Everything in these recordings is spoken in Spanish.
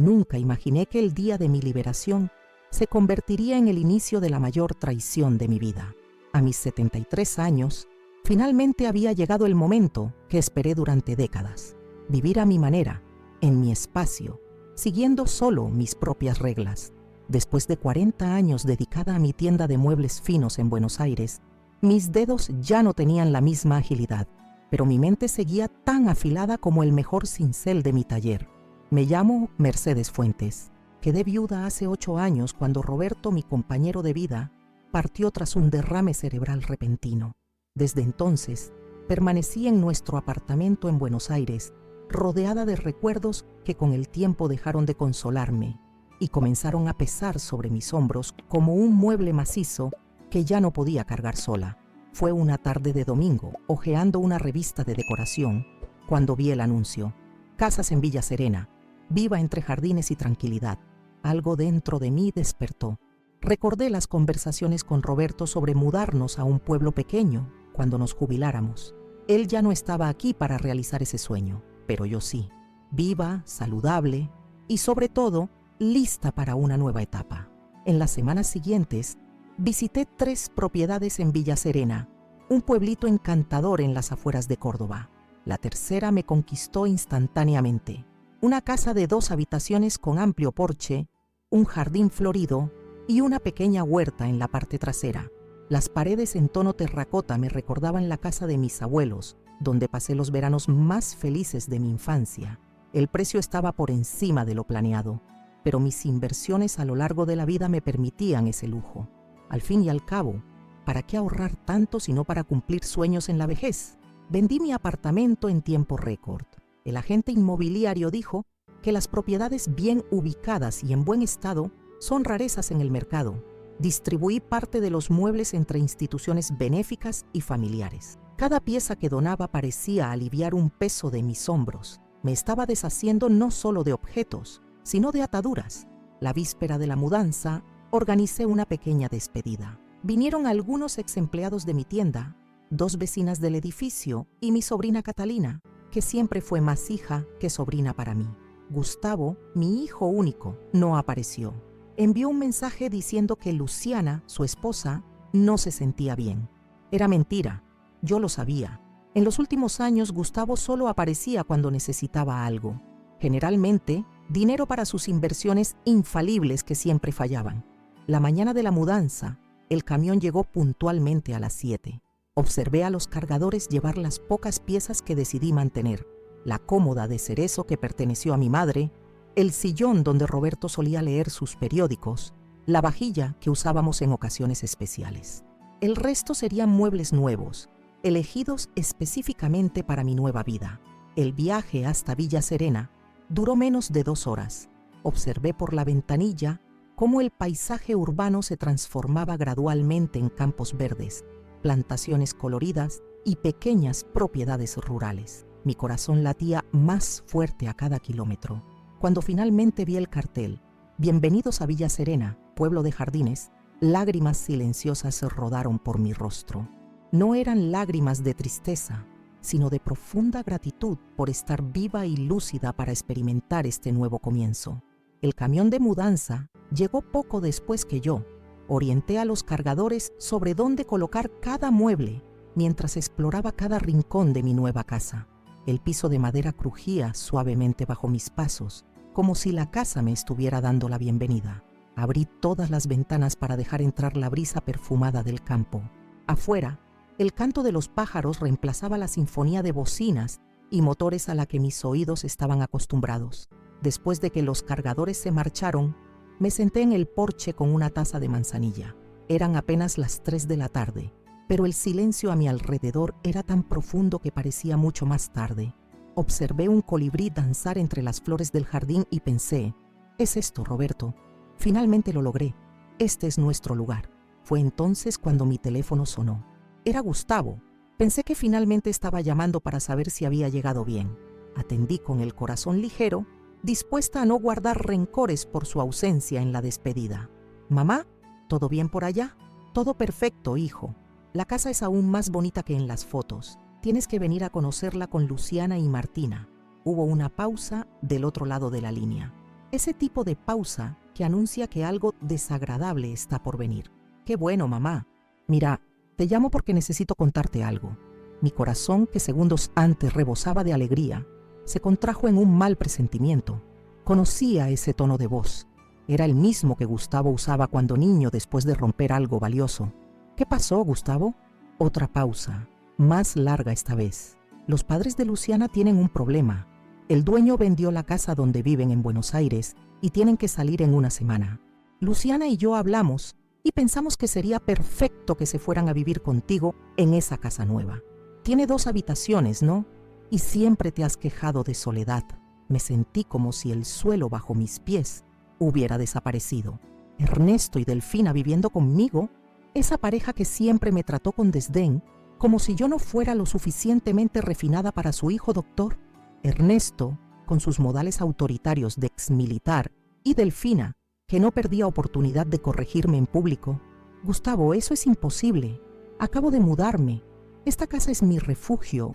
Nunca imaginé que el día de mi liberación se convertiría en el inicio de la mayor traición de mi vida. A mis 73 años, finalmente había llegado el momento que esperé durante décadas. Vivir a mi manera, en mi espacio, siguiendo solo mis propias reglas. Después de 40 años dedicada a mi tienda de muebles finos en Buenos Aires, mis dedos ya no tenían la misma agilidad, pero mi mente seguía tan afilada como el mejor cincel de mi taller. Me llamo Mercedes Fuentes. Quedé viuda hace 8 años cuando Roberto, mi compañero de vida, partió tras un derrame cerebral repentino. Desde entonces, permanecí en nuestro apartamento en Buenos Aires, rodeada de recuerdos que con el tiempo dejaron de consolarme y comenzaron a pesar sobre mis hombros como un mueble macizo que ya no podía cargar sola. Fue una tarde de domingo, hojeando una revista de decoración, cuando vi el anuncio. Casas en Villa Serena, viva entre jardines y tranquilidad. Algo dentro de mí despertó. Recordé las conversaciones con Roberto sobre mudarnos a un pueblo pequeño cuando nos jubiláramos. Él ya no estaba aquí para realizar ese sueño, pero yo sí. Viva, saludable y sobre todo, lista para una nueva etapa. En las semanas siguientes, visité 3 propiedades en Villa Serena, un pueblito encantador en las afueras de Córdoba. La tercera me conquistó instantáneamente. Una casa de 2 habitaciones con amplio porche, un jardín florido y una pequeña huerta en la parte trasera. Las paredes en tono terracota me recordaban la casa de mis abuelos, donde pasé los veranos más felices de mi infancia. El precio estaba por encima de lo planeado, pero mis inversiones a lo largo de la vida me permitían ese lujo. Al fin y al cabo, ¿para qué ahorrar tanto si no para cumplir sueños en la vejez? Vendí mi apartamento en tiempo récord. El agente inmobiliario dijo que las propiedades bien ubicadas y en buen estado son rarezas en el mercado. Distribuí parte de los muebles entre instituciones benéficas y familiares. Cada pieza que donaba parecía aliviar un peso de mis hombros. Me estaba deshaciendo no solo de objetos, sino de ataduras. La víspera de la mudanza, organicé una pequeña despedida. Vinieron algunos ex empleados de mi tienda, 2 vecinas del edificio y mi sobrina Catalina, que siempre fue más hija que sobrina para mí. Gustavo, mi hijo único, no apareció. Envió un mensaje diciendo que Luciana, su esposa, no se sentía bien. Era mentira, yo lo sabía. En los últimos años, Gustavo solo aparecía cuando necesitaba algo. Generalmente, dinero para sus inversiones infalibles que siempre fallaban. La mañana de la mudanza, el camión llegó puntualmente a las 7. Observé a los cargadores llevar las pocas piezas que decidí mantener. La cómoda de cerezo que perteneció a mi madre, el sillón donde Roberto solía leer sus periódicos, la vajilla que usábamos en ocasiones especiales. El resto serían muebles nuevos, elegidos específicamente para mi nueva vida. El viaje hasta Villa Serena duró menos de 2 horas. Observé por la ventanilla cómo el paisaje urbano se transformaba gradualmente en campos verdes, plantaciones coloridas y pequeñas propiedades rurales. Mi corazón latía más fuerte a cada kilómetro. Cuando finalmente vi el cartel, Bienvenidos a Villa Serena, pueblo de jardines, lágrimas silenciosas se rodaron por mi rostro. No eran lágrimas de tristeza, sino de profunda gratitud por estar viva y lúcida para experimentar este nuevo comienzo. El camión de mudanza llegó poco después que yo. Orienté a los cargadores sobre dónde colocar cada mueble mientras exploraba cada rincón de mi nueva casa. El piso de madera crujía suavemente bajo mis pasos, como si la casa me estuviera dando la bienvenida. Abrí todas las ventanas para dejar entrar la brisa perfumada del campo. Afuera, el canto de los pájaros reemplazaba la sinfonía de bocinas y motores a la que mis oídos estaban acostumbrados. Después de que los cargadores se marcharon, me senté en el porche con una taza de manzanilla. Eran apenas las 3 de la tarde, pero el silencio a mi alrededor era tan profundo que parecía mucho más tarde. Observé un colibrí danzar entre las flores del jardín y pensé, es esto, Roberto. Finalmente lo logré. Este es nuestro lugar. Fue entonces cuando mi teléfono sonó. Era Gustavo. Pensé que finalmente estaba llamando para saber si había llegado bien. Atendí con el corazón ligero, dispuesta a no guardar rencores por su ausencia en la despedida. «Mamá, ¿todo bien por allá?» «Todo perfecto, hijo. La casa es aún más bonita que en las fotos. Tienes que venir a conocerla con Luciana y Martina». Hubo una pausa del otro lado de la línea. Ese tipo de pausa que anuncia que algo desagradable está por venir. Qué bueno, mamá. Mira, te llamo porque necesito contarte algo. Mi corazón, que segundos antes rebosaba de alegría, se contrajo en un mal presentimiento. Conocía ese tono de voz. Era el mismo que Gustavo usaba cuando niño después de romper algo valioso. ¿Qué pasó, Gustavo? Otra pausa, más larga esta vez. Los padres de Luciana tienen un problema. El dueño vendió la casa donde viven en Buenos Aires y tienen que salir en una semana. Luciana y yo hablamos y pensamos que sería perfecto que se fueran a vivir contigo en esa casa nueva. Tiene 2 habitaciones, ¿no? Y siempre te has quejado de soledad. Me sentí como si el suelo bajo mis pies hubiera desaparecido. Ernesto y Delfina viviendo conmigo, esa pareja que siempre me trató con desdén, como si yo no fuera lo suficientemente refinada para su hijo doctor. Ernesto, con sus modales autoritarios de exmilitar, y Delfina, que no perdía oportunidad de corregirme en público. Gustavo, eso es imposible. Acabo de mudarme. Esta casa es mi refugio.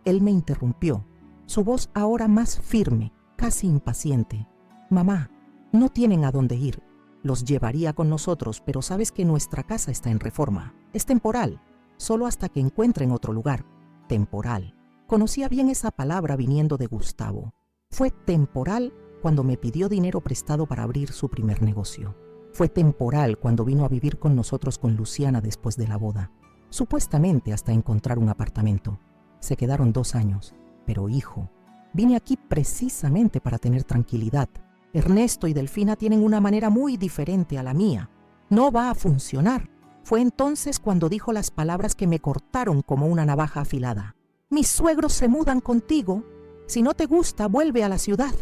Él me interrumpió, su voz ahora más firme, casi impaciente. Mamá, no tienen a dónde ir. Los llevaría con nosotros, pero sabes que nuestra casa está en reforma. Es temporal, solo hasta que encuentren otro lugar. Temporal. Conocía bien esa palabra viniendo de Gustavo. Fue temporal cuando me pidió dinero prestado para abrir su primer negocio. Fue temporal cuando vino a vivir con nosotros con Luciana después de la boda. Supuestamente hasta encontrar un apartamento. Se quedaron 2 años. Pero hijo, vine aquí precisamente para tener tranquilidad. Ernesto y Delfina tienen una manera muy diferente a la mía. No va a funcionar. Fue entonces cuando dijo las palabras que me cortaron como una navaja afilada. Mis suegros se mudan contigo. Si no te gusta, vuelve a la ciudad.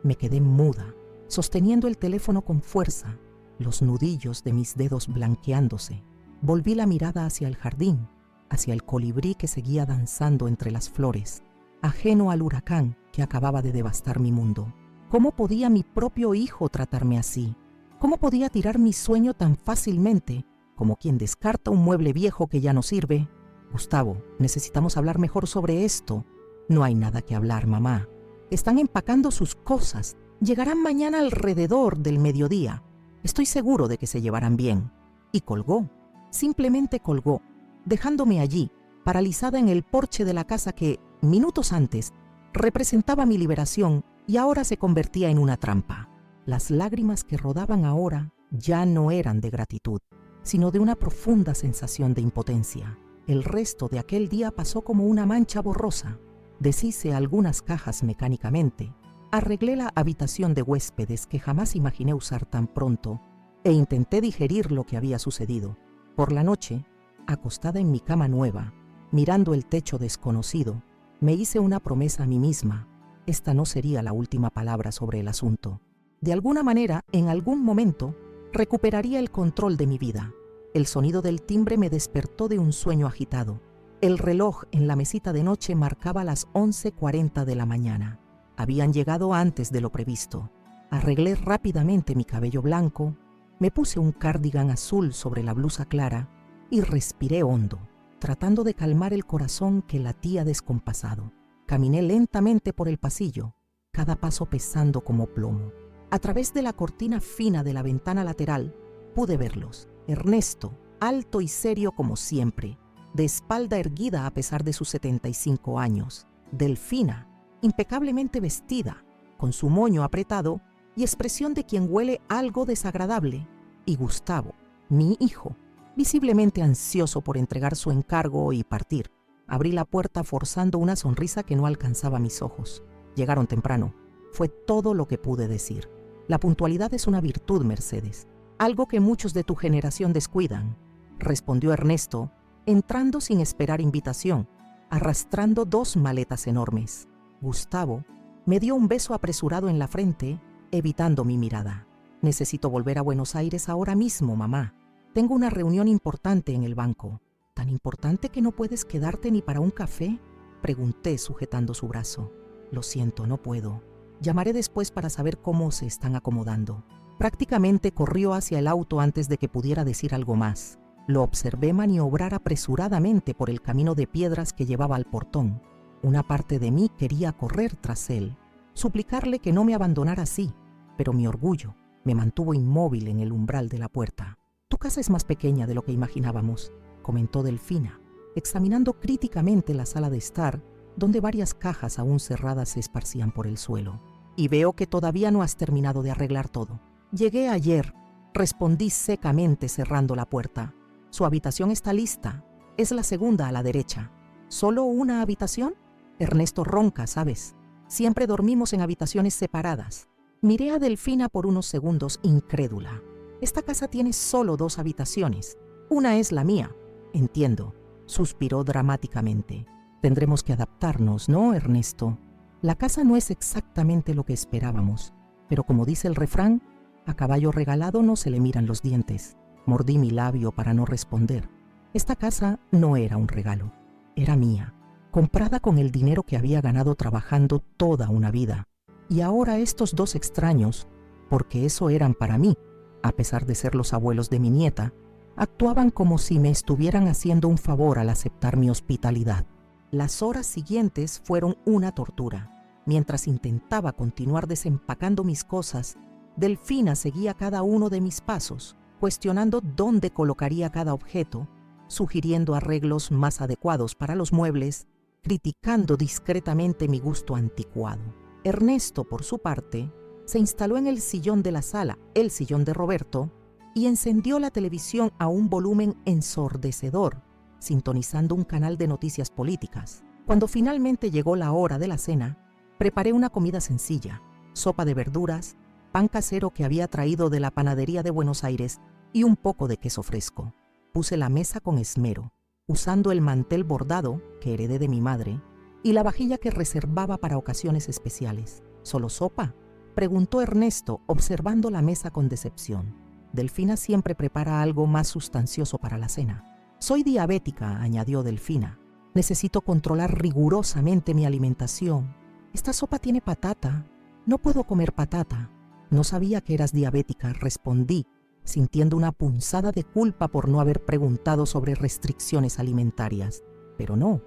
Me quedé muda, sosteniendo el teléfono con fuerza, los nudillos de mis dedos blanqueándose. Volví la mirada hacia el jardín, hacia el colibrí que seguía danzando entre las flores, ajeno al huracán que acababa de devastar mi mundo. ¿Cómo podía mi propio hijo tratarme así? ¿Cómo podía tirar mi sueño tan fácilmente, como quien descarta un mueble viejo que ya no sirve? Gustavo, necesitamos hablar mejor sobre esto. No hay nada que hablar, mamá. Están empacando sus cosas. Llegarán mañana alrededor del mediodía. Estoy seguro de que se llevarán bien. Y colgó. Simplemente colgó, dejándome allí, paralizada en el porche de la casa que, minutos antes, representaba mi liberación y ahora se convertía en una trampa. Las lágrimas que rodaban ahora ya no eran de gratitud, sino de una profunda sensación de impotencia. El resto de aquel día pasó como una mancha borrosa. Deshice algunas cajas mecánicamente, arreglé la habitación de huéspedes que jamás imaginé usar tan pronto e intenté digerir lo que había sucedido. Por la noche, acostada en mi cama nueva, mirando el techo desconocido, me hice una promesa a mí misma. Esta no sería la última palabra sobre el asunto. De alguna manera, en algún momento, recuperaría el control de mi vida. El sonido del timbre me despertó de un sueño agitado. El reloj en la mesita de noche marcaba las 11:40 de la mañana. Habían llegado antes de lo previsto. Arreglé rápidamente mi cabello blanco, me puse un cardigan azul sobre la blusa clara y respiré hondo, tratando de calmar el corazón que latía descompasado. Caminé lentamente por el pasillo, cada paso pesando como plomo. A través de la cortina fina de la ventana lateral pude verlos. Ernesto, alto y serio como siempre, de espalda erguida a pesar de sus 75 años. Delfina, impecablemente vestida, con su moño apretado y expresión de quien huele algo desagradable. Y Gustavo, mi hijo, visiblemente ansioso por entregar su encargo y partir. Abrí la puerta forzando una sonrisa que no alcanzaba mis ojos. Llegaron temprano. Fue todo lo que pude decir. La puntualidad es una virtud, Mercedes. Algo que muchos de tu generación descuidan, respondió Ernesto, entrando sin esperar invitación, arrastrando 2 maletas enormes. Gustavo me dio un beso apresurado en la frente, evitando mi mirada. Necesito volver a Buenos Aires ahora mismo, mamá. Tengo una reunión importante en el banco. ¿Tan importante que no puedes quedarte ni para un café?, pregunté sujetando su brazo. Lo siento, no puedo. Llamaré después para saber cómo se están acomodando. Prácticamente corrió hacia el auto antes de que pudiera decir algo más. Lo observé maniobrar apresuradamente por el camino de piedras que llevaba al portón. Una parte de mí quería correr tras él, suplicarle que no me abandonara así, pero mi orgullo me mantuvo inmóvil en el umbral de la puerta. Tu casa es más pequeña de lo que imaginábamos, comentó Delfina, examinando críticamente la sala de estar, donde varias cajas aún cerradas se esparcían por el suelo. Y veo que todavía no has terminado de arreglar todo. Llegué ayer, respondí secamente cerrando la puerta. Su habitación está lista, es la segunda a la derecha. ¿Solo una habitación? Ernesto ronca, ¿sabes? Siempre dormimos en habitaciones separadas. Miré a Delfina por unos segundos incrédula. Esta casa tiene solo 2 habitaciones. Una es la mía. Entiendo, suspiró dramáticamente. Tendremos que adaptarnos, ¿no, Ernesto? La casa no es exactamente lo que esperábamos, pero como dice el refrán, a caballo regalado no se le miran los dientes. Mordí mi labio para no responder. Esta casa no era un regalo, era mía, comprada con el dinero que había ganado trabajando toda una vida. Y ahora estos 2 extraños, porque eso eran para mí, a pesar de ser los abuelos de mi nieta, actuaban como si me estuvieran haciendo un favor al aceptar mi hospitalidad. Las horas siguientes fueron una tortura. Mientras intentaba continuar desempacando mis cosas, Delfina seguía cada uno de mis pasos, cuestionando dónde colocaría cada objeto, sugiriendo arreglos más adecuados para los muebles, criticando discretamente mi gusto anticuado. Ernesto, por su parte, se instaló en el sillón de la sala, el sillón de Roberto, y encendió la televisión a un volumen ensordecedor, sintonizando un canal de noticias políticas. Cuando finalmente llegó la hora de la cena, preparé una comida sencilla, sopa de verduras, pan casero que había traído de la panadería de Buenos Aires y un poco de queso fresco. Puse la mesa con esmero, usando el mantel bordado que heredé de mi madre y la vajilla que reservaba para ocasiones especiales. ¿Solo sopa?, preguntó Ernesto, observando la mesa con decepción. Delfina siempre prepara algo más sustancioso para la cena. Soy diabética, añadió Delfina. Necesito controlar rigurosamente mi alimentación. Esta sopa tiene patata. No puedo comer patata. No sabía que eras diabética, respondí, sintiendo una punzada de culpa por no haber preguntado sobre restricciones alimentarias. Pero no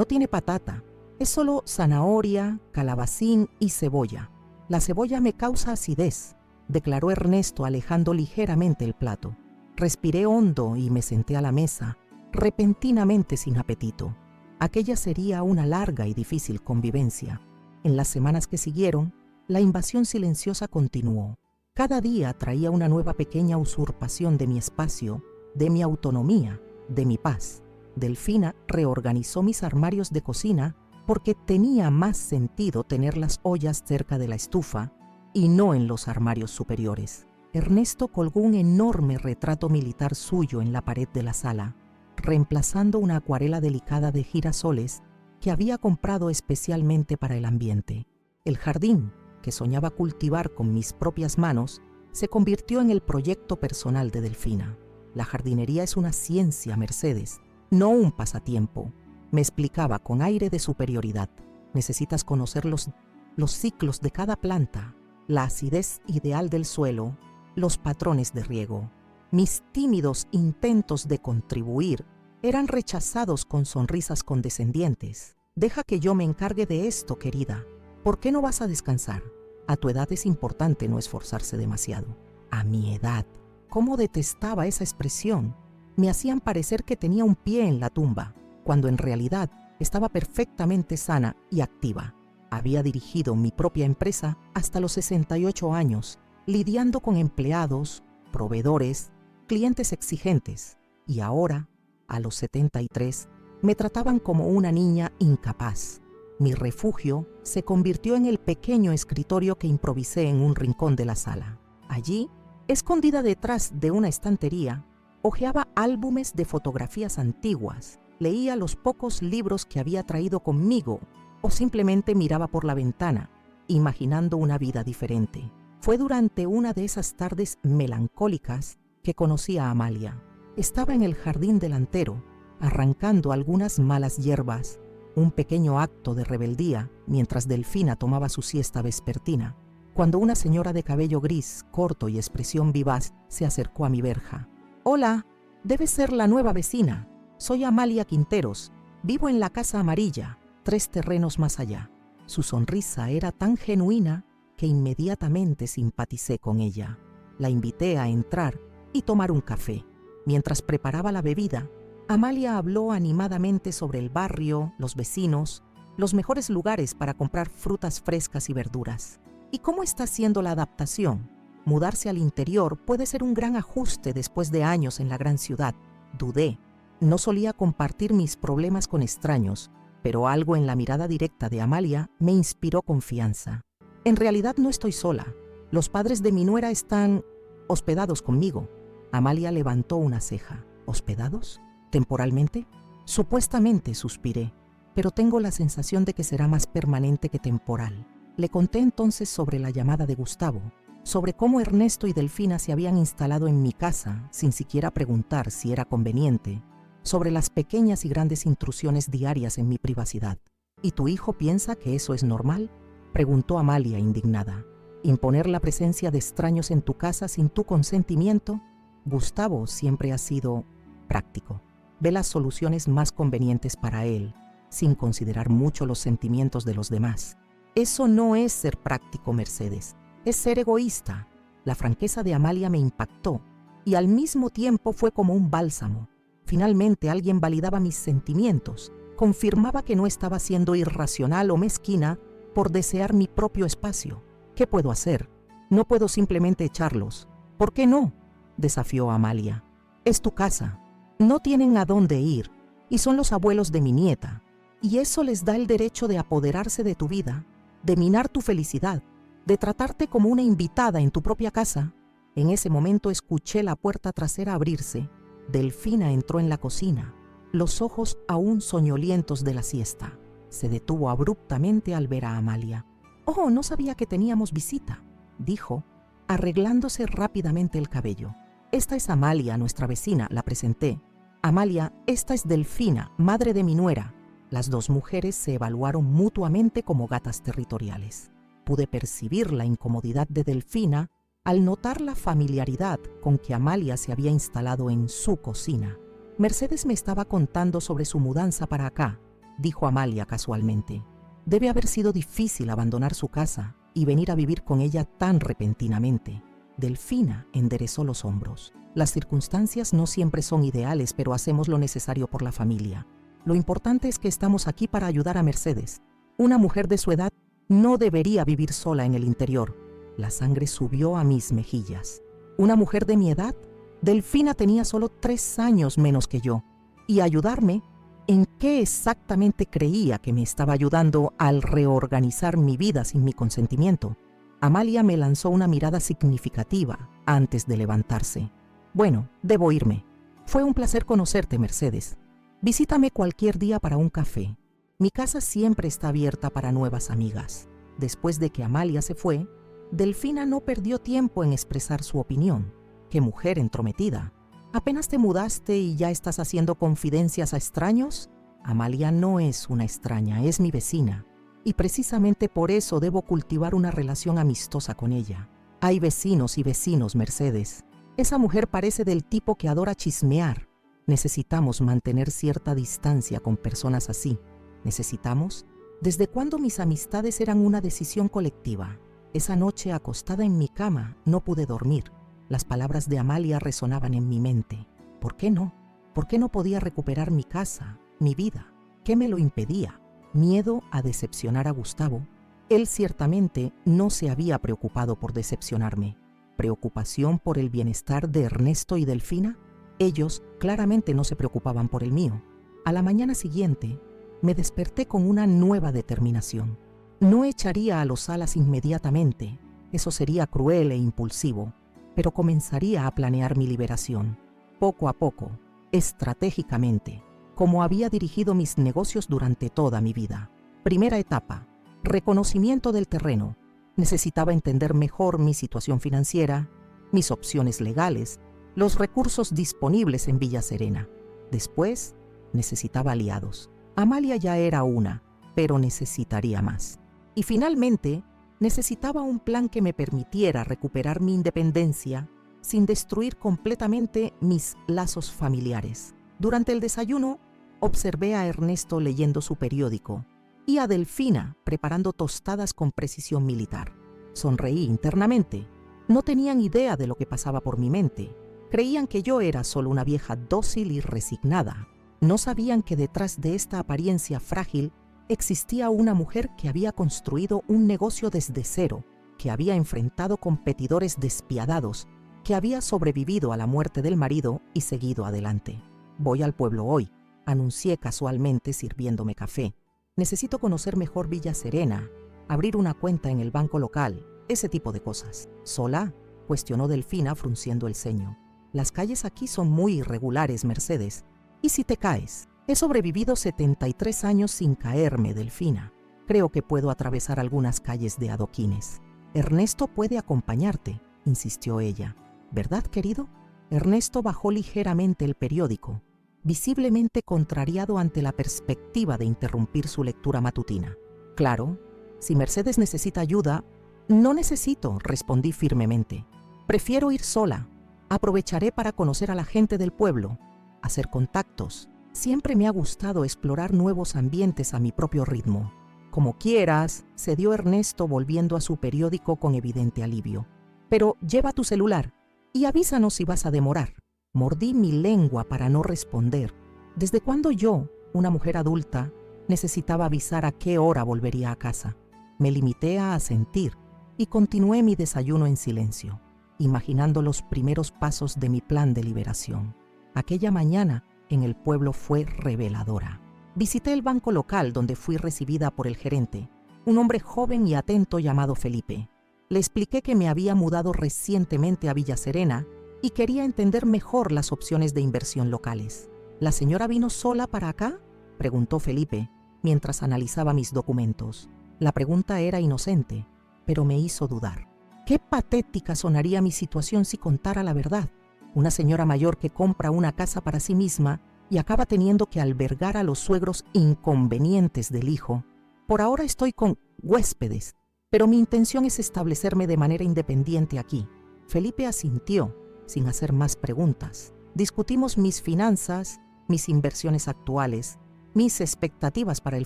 tiene patata. Es solo zanahoria, calabacín y cebolla. La cebolla me causa acidez, declaró Ernesto, alejando ligeramente el plato. Respiré hondo y me senté a la mesa, repentinamente sin apetito. Aquella sería una larga y difícil convivencia. En las semanas que siguieron, la invasión silenciosa continuó. Cada día traía una nueva pequeña usurpación de mi espacio, de mi autonomía, de mi paz. Delfina reorganizó mis armarios de cocina porque tenía más sentido tener las ollas cerca de la estufa y no en los armarios superiores. Ernesto colgó un enorme retrato militar suyo en la pared de la sala, reemplazando una acuarela delicada de girasoles que había comprado especialmente para el ambiente. El jardín, que soñaba cultivar con mis propias manos, se convirtió en el proyecto personal de Delfina. La jardinería es una ciencia, Mercedes, no un pasatiempo, me explicaba con aire de superioridad. Necesitas conocer los ciclos de cada planta, la acidez ideal del suelo, los patrones de riego. Mis tímidos intentos de contribuir eran rechazados con sonrisas condescendientes. Deja que yo me encargue de esto, querida. ¿Por qué no vas a descansar? A tu edad es importante no esforzarse demasiado. A mi edad. ¿Cómo detestaba esa expresión? Me hacían parecer que tenía un pie en la tumba, cuando en realidad estaba perfectamente sana y activa. Había dirigido mi propia empresa hasta los 68 años, lidiando con empleados, proveedores, clientes exigentes, y ahora, a los 73, me trataban como una niña incapaz. Mi refugio se convirtió en el pequeño escritorio que improvisé en un rincón de la sala. Allí, escondida detrás de una estantería, hojeaba álbumes de fotografías antiguas, leía los pocos libros que había traído conmigo o simplemente miraba por la ventana, imaginando una vida diferente. Fue durante una de esas tardes melancólicas que conocí a Amalia. Estaba en el jardín delantero, arrancando algunas malas hierbas, un pequeño acto de rebeldía mientras Delfina tomaba su siesta vespertina, cuando una señora de cabello gris, corto y expresión vivaz se acercó a mi verja. «Hola, debes ser la nueva vecina. Soy Amalia Quinteros. Vivo en la casa amarilla, 3 terrenos más allá». Su sonrisa era tan genuina que inmediatamente simpaticé con ella. La invité a entrar y tomar un café. Mientras preparaba la bebida, Amalia habló animadamente sobre el barrio, los vecinos, los mejores lugares para comprar frutas frescas y verduras. ¿Y cómo está siendo la adaptación? Mudarse al interior puede ser un gran ajuste después de años en la gran ciudad. Dudé. No solía compartir mis problemas con extraños, pero algo en la mirada directa de Amalia me inspiró confianza. En realidad no estoy sola. Los padres de mi nuera están hospedados conmigo. Amalia levantó una ceja. ¿Hospedados? ¿Temporalmente? Supuestamente, suspiré, pero tengo la sensación de que será más permanente que temporal. Le conté entonces sobre la llamada de Gustavo, sobre cómo Ernesto y Delfina se habían instalado en mi casa sin siquiera preguntar si era conveniente, sobre las pequeñas y grandes intrusiones diarias en mi privacidad. ¿Y tu hijo piensa que eso es normal?, preguntó Amalia indignada. ¿Imponer la presencia de extraños en tu casa sin tu consentimiento? Gustavo siempre ha sido práctico. Ve las soluciones más convenientes para él, sin considerar mucho los sentimientos de los demás. Eso no es ser práctico, Mercedes. Es ser egoísta. La franqueza de Amalia me impactó y al mismo tiempo fue como un bálsamo. Finalmente alguien validaba mis sentimientos, confirmaba que no estaba siendo irracional o mezquina por desear mi propio espacio. ¿Qué puedo hacer? No puedo simplemente echarlos. ¿Por qué no?, desafió Amalia. Es tu casa. No tienen a dónde ir y son los abuelos de mi nieta. Y eso les da el derecho de apoderarse de tu vida, de minar tu felicidad, de tratarte como una invitada en tu propia casa. En ese momento escuché la puerta trasera abrirse. Delfina entró en la cocina, los ojos aún soñolientos de la siesta. Se detuvo abruptamente al ver a Amalia. «Oh, no sabía que teníamos visita», dijo, arreglándose rápidamente el cabello. «Esta es Amalia, nuestra vecina», la presenté. «Amalia, esta es Delfina, madre de mi nuera». Las dos mujeres se evaluaron mutuamente como gatas territoriales. Pude percibir la incomodidad de Delfina al notar la familiaridad con que Amalia se había instalado en su cocina. «Mercedes me estaba contando sobre su mudanza para acá», dijo Amalia casualmente. «Debe haber sido difícil abandonar su casa y venir a vivir con ella tan repentinamente». Delfina enderezó los hombros. «Las circunstancias no siempre son ideales, pero hacemos lo necesario por la familia. Lo importante es que estamos aquí para ayudar a Mercedes. Una mujer de su edad no debería vivir sola en el interior». La sangre subió a mis mejillas. ¿Una mujer de mi edad? Delfina tenía solo 3 años menos que yo. ¿Y ayudarme? ¿En qué exactamente creía que me estaba ayudando al reorganizar mi vida sin mi consentimiento? Amalia me lanzó una mirada significativa antes de levantarse. «Bueno, debo irme. Fue un placer conocerte, Mercedes. Visítame cualquier día para un café. Mi casa siempre está abierta para nuevas amigas». Después de que Amalia se fue, Delfina no perdió tiempo en expresar su opinión. «Qué mujer entrometida. ¿Apenas te mudaste y ya estás haciendo confidencias a extraños?» Amalia no es una extraña, es mi vecina. Y precisamente por eso debo cultivar una relación amistosa con ella. Hay vecinos y vecinos, Mercedes. Esa mujer parece del tipo que adora chismear. Necesitamos mantener cierta distancia con personas así. Necesitamos. ¿Desde cuándo mis amistades eran una decisión colectiva? Esa noche, acostada en mi cama, no pude dormir. Las palabras de Amalia resonaban en mi mente. ¿Por qué no? ¿Por qué no podía recuperar mi casa, mi vida? ¿Qué me lo impedía? ¿Miedo a decepcionar a Gustavo? Él ciertamente no se había preocupado por decepcionarme. ¿Preocupación por el bienestar de Ernesto y Delfina? Ellos claramente no se preocupaban por el mío. A la mañana siguiente, me desperté con una nueva determinación. No echaría a los Salas inmediatamente, eso sería cruel e impulsivo, pero comenzaría a planear mi liberación, poco a poco, estratégicamente, como había dirigido mis negocios durante toda mi vida. Primera etapa, reconocimiento del terreno. Necesitaba entender mejor mi situación financiera, mis opciones legales, los recursos disponibles en Villa Serena. Después, necesitaba aliados. Amalia ya era una, pero necesitaría más. Y finalmente, necesitaba un plan que me permitiera recuperar mi independencia sin destruir completamente mis lazos familiares. Durante el desayuno, observé a Ernesto leyendo su periódico. y a Delfina preparando tostadas con precisión militar. Sonreí internamente. No tenían idea de lo que pasaba por mi mente. Creían que yo era solo una vieja dócil y resignada. No sabían que detrás de esta apariencia frágil existía una mujer que había construido un negocio desde cero, que había enfrentado competidores despiadados, que había sobrevivido a la muerte del marido y seguido adelante. Voy al pueblo hoy, anuncié casualmente sirviéndome café. Necesito conocer mejor Villa Serena, abrir una cuenta en el banco local, ese tipo de cosas. ¿Sola?, cuestionó Delfina frunciendo el ceño. Las calles aquí son muy irregulares, Mercedes. ¿Y si te caes? He sobrevivido 73 años sin caerme, Delfina. Creo que puedo atravesar algunas calles de adoquines. Ernesto puede acompañarte, insistió ella. ¿Verdad, querido? Ernesto bajó ligeramente el periódico, visiblemente contrariado ante la perspectiva de interrumpir su lectura matutina. Claro, si Mercedes necesita ayuda. No necesito, respondí firmemente. Prefiero ir sola. Aprovecharé para conocer a la gente del pueblo, hacer contactos. Siempre me ha gustado explorar nuevos ambientes a mi propio ritmo. Como quieras, cedió Ernesto volviendo a su periódico con evidente alivio. Pero lleva tu celular y avísanos si vas a demorar. Mordí mi lengua para no responder. ¿Desde cuándo yo, una mujer adulta, necesitaba avisar a qué hora volvería a casa? Me limité a asentir y continué mi desayuno en silencio, imaginando los primeros pasos de mi plan de liberación. Aquella mañana en el pueblo fue reveladora. Visité el banco local donde fui recibida por el gerente, un hombre joven y atento llamado Felipe. Le expliqué que me había mudado recientemente a Villa Serena y quería entender mejor las opciones de inversión locales. ¿La señora vino sola para acá?, preguntó Felipe mientras analizaba mis documentos. La pregunta era inocente, pero me hizo dudar. Qué patética sonaría mi situación si contara la verdad. Una señora mayor que compra una casa para sí misma y acaba teniendo que albergar a los suegros inconvenientes del hijo. Por ahora estoy con huéspedes, pero mi intención es establecerme de manera independiente aquí. Felipe asintió, sin hacer más preguntas. Discutimos mis finanzas, mis inversiones actuales, mis expectativas para el